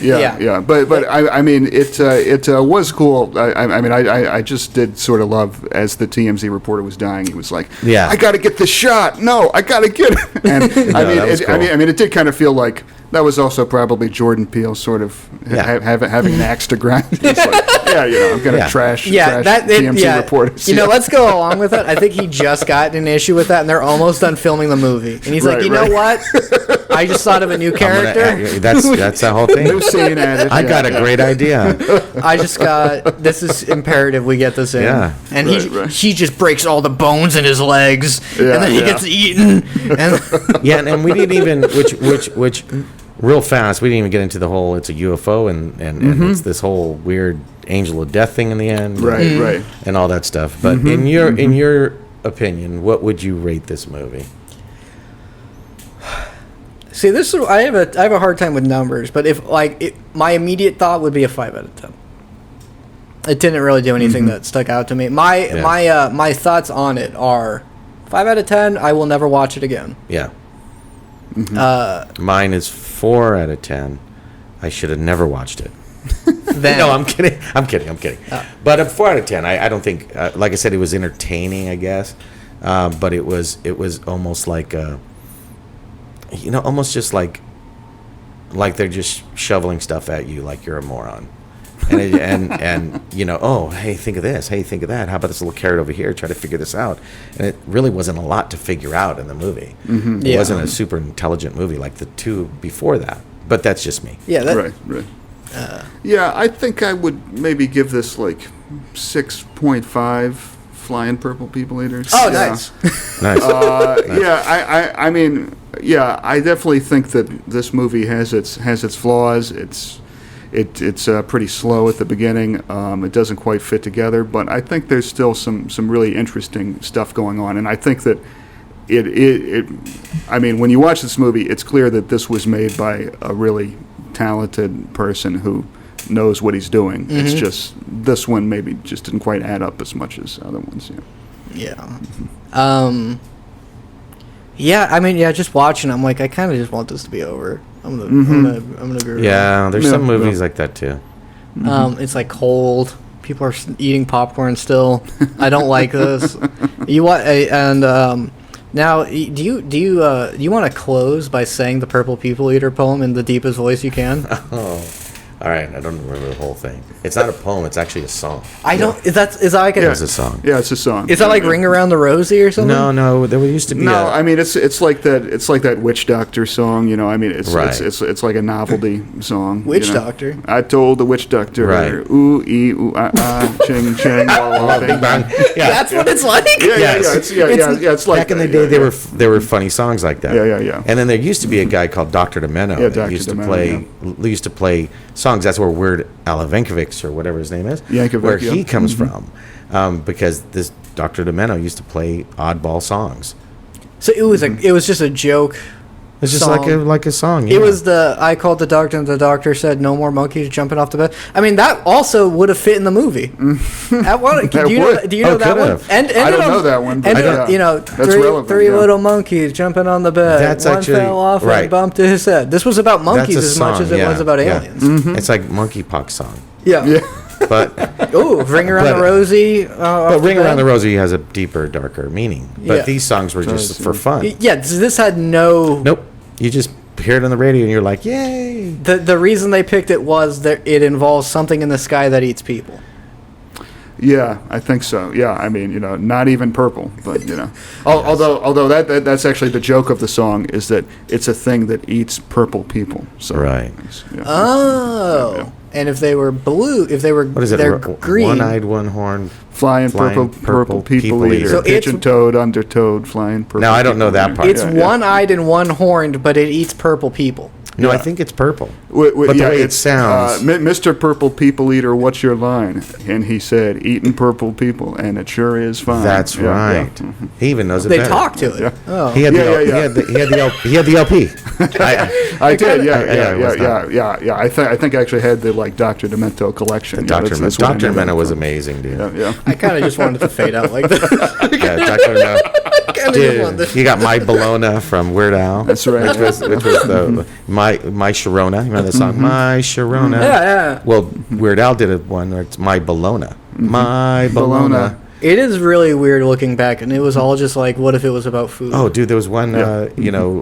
Yeah. But I mean, it was cool. I just did sort of love, as the TMZ reporter was dying, he was like, I got to get this shot. No, I got to get it. And I mean, it did kind of feel like that was also probably Jordan Peele sort of having an axe to grind. It's like, I'm going to trash TMZ reporters. Let's go along with it. I think he just got an issue with that, and they're almost done filming the movie. And he's like, you know what? I just thought of a new character. That's the whole thing. New scene added. I got a great idea. This is imperative we get this in. Yeah. And he just breaks all the bones in his legs, and then he gets eaten. And and we didn't even, which real fast, we didn't even get into the whole, it's a UFO and it's this whole weird angel of death thing in the end. Right. And all that stuff. But in your opinion, what would you rate this movie? See, I have a hard time with numbers, but if my immediate thought would be a 5 out of 10. It didn't really do anything that stuck out to me. My thoughts on it are 5 out of 10. I will never watch it again. Yeah. Mine is 4 out of 10. I should have never watched it. No, I'm kidding. Oh. But a 4 out of 10. I don't think. Like I said, it was entertaining, I guess. But it was almost like almost just like they're just shoveling stuff at you like you're a moron. And oh, hey, think of this. Hey, think of that. How about this little carrot over here? Try to figure this out. And it really wasn't a lot to figure out in the movie. It wasn't a super intelligent movie like the two before that. But that's just me. Yeah. Right. I think I would maybe give this like 6.5 flying purple people eaters. Oh, nice. Nice. I mean, I definitely think that this movie has its flaws. It's pretty slow at the beginning. It doesn't quite fit together, but I think there's still some really interesting stuff going on. And I think that I mean, when you watch this movie, it's clear that this was made by a really talented person who knows what he's doing. It's just this one maybe just didn't quite add up as much as other ones. I mean, just watching, I'm like, I kind of just want this to be over. I'm gonna agree. Yeah, there's some movies like that too. It's like cold. People are eating popcorn still. I don't like this. Now, do you want to close by saying the Purple People Eater poem in the deepest voice you can? Oh. All right, I don't remember the whole thing. It's not a poem; it's actually a song. I don't. Is that like a? It's a song. Yeah, it's a song. Is that like "Ring Around the Rosie" or something? No. There used to be. No, I mean it's like that. It's like that witch doctor song. I mean it's like a novelty song. Witch doctor. I told the witch doctor. Right. Ooh ee ooh ching ching. Bing bang. Yeah, that's what it's like. It's like back in the day. There were funny songs like that. Yeah. And then there used to be a guy called Dr. Demeno that used to play songs. That's where Weird Al Yankovic or whatever his name is, where he comes from, because this Dr. Demeno used to play oddball songs. So it was just a joke It's just song. like a song. Yeah. It was I called the doctor and the doctor said no more monkeys jumping off the bed. I mean, that also would have fit in the movie. Do you know that one? Could've. I don't know that one. But that's relevant. Three little monkeys jumping on the bed. That's one actually fell off right. and bumped his head. This was about monkeys That's a as much song, as it was about aliens. It's like monkeypox song. Yeah. But Ooh, Ring Around But- the Rosie. but Ring Around the Rosie has a deeper, darker meaning. But these songs were just for fun. Yeah, this had no. Nope. You just hear it on the radio and you're like, yay. The reason they picked it was that it involves something in the sky that eats people. Yeah, I think so. Yeah, I mean, not even purple, but although that's actually the joke of the song is that it's a thing that eats purple people. So Right. Yeah. Oh. Yeah. And if they were blue, if they were What is it? they're green. One-eyed, one-horned. Flying purple people eater. So it's- Pigeon toed, undertoed, flying purple. Now, I don't know people that eater. part. It's one-eyed and one-horned, but it eats purple people. No, I Yeah. think it's purple. But the way it sounds. Mr. Purple People Eater, what's your line? And he said, "Eating purple people, and it sure is fine." That's Yeah, right. yeah. He even knows it They better. talk to it. Yeah. Oh. He had the Yeah, L- yeah, he had the LP. I did, Yeah, it was yeah. I think I actually had the Dr. Demento collection. Dr. That's where I Dr. knew that Demento was from. amazing, dude. Yeah. I kind of just wanted to fade out like that. Yeah, Dr. Demento. Kinda just wanted Dude, to- you got My Bologna from Weird Al. That's right. Which was the My Sharona. You remember the song My Sharona? Yeah. Well, Weird Al did one where it's My Bologna. My Bologna. Bologna. It is really weird looking back, and it was all just like, what if it was about food? Oh, dude, there was one, Yeah.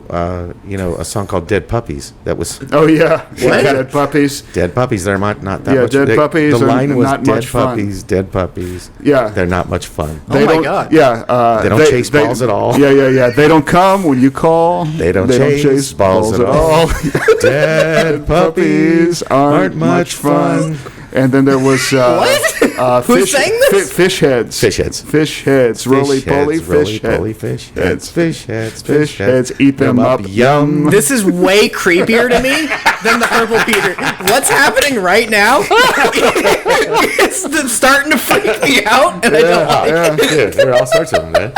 a song called "Dead Puppies." That was Oh yeah, What? Dead puppies. "Dead Puppies." They're not that Yeah, much. dead puppies The are line was not "Dead much fun." puppies, dead puppies." Yeah. They're not much fun. Oh my don't- God. Yeah, They don't chase balls at all. Yeah. They don't come when you call. They don't chase balls at all. Dead puppies aren't much fun. And then there was What? Who sang this? Fish heads. Fish heads. Fish heads. Roly poly fish roly-poly heads. fish heads. Fish heads. Fish heads. Eat them up. Yum. This is way creepier to me than the Purple Peter. What's happening right now? It's starting to freak me out, and I don't like it. Yeah. Dude, there are all sorts of them, man.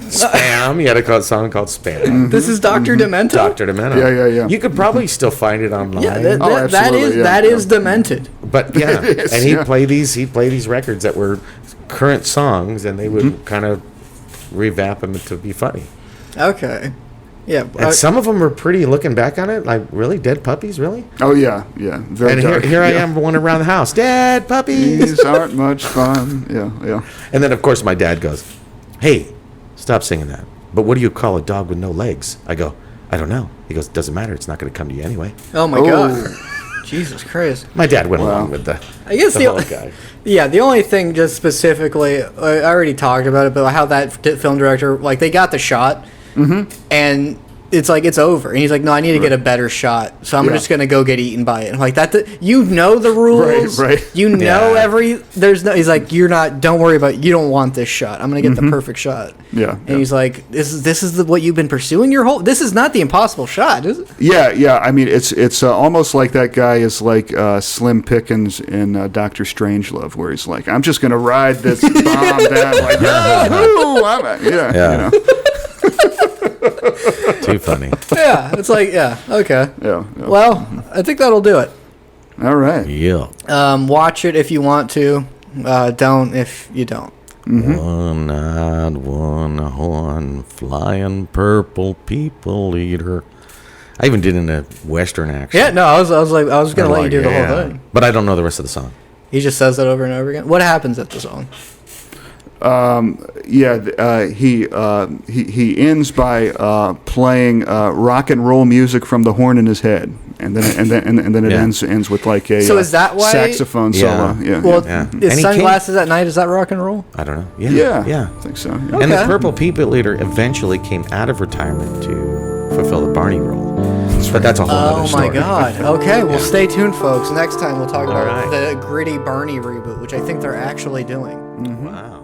Spam. You had a song called Spam. This is Dr. Demento? Dr. Demento. Yeah. You could probably still find it online. Yeah, Oh, absolutely, that is demented. But yeah, It is, and he'd yeah. play these records that were current songs, and they would kind of revamp them to be funny. Okay. Yeah. And some of them were pretty. Looking back on it, like really dead puppies, really. Oh yeah. Very And dark. here I Yeah. am wandering around the house, dead puppies. These aren't much fun. Yeah. And then of course my dad goes, "Hey, stop singing that. But what do you call a dog with no legs?" I go, "I don't know." He goes, "Doesn't matter. It's not going to come to you anyway." oh my Oh. God. Jesus Christ. My dad went Wow. along with the. I guess the the whole guy. Yeah, the only thing just specifically, I already talked about it, but how that film director, like, they got the shot, and it's like, it's over. And he's like, no, I need to get a better shot, so I'm Yeah. just going to go get eaten by it. I'm like, you know the rules. Right. You know Yeah. he's like, don't worry about it. You don't want this shot. I'm going to get the perfect shot. Yeah. And he's like, this is what you've been pursuing your whole, this is not the impossible shot, is it? Yeah. I mean, it's almost like that guy is like Slim Pickens in Doctor Strangelove, where he's like, I'm just gonna ride this bomb down, like, Yeah. Too funny. Yeah, it's like, yeah, okay. Yeah. Well, I think that'll do it. All right. Yeah. Watch it if you want to. Don't if you don't. One-eyed, one-horn, flying purple people eater. I even did it in a Western accent. Yeah, no, I was gonna let you do the whole Yeah. thing. But I don't know the rest of the song. He just says that over and over again. What happens at the song? He ends by playing rock and roll music from the horn in his head, and then it Yeah. ends with like a So is that why- saxophone solo? Yeah. Well, Yeah. is And he Sunglasses at Night, is that rock and roll? I don't know. Yeah. I think so. Yeah. And the Okay. Purple People Leader eventually came out of retirement to fulfill the Barney role. But that's a whole other Oh story. my God. Okay, well, stay tuned, folks. Next time we'll talk about right. the gritty Barney reboot, which I think they're actually doing. Wow.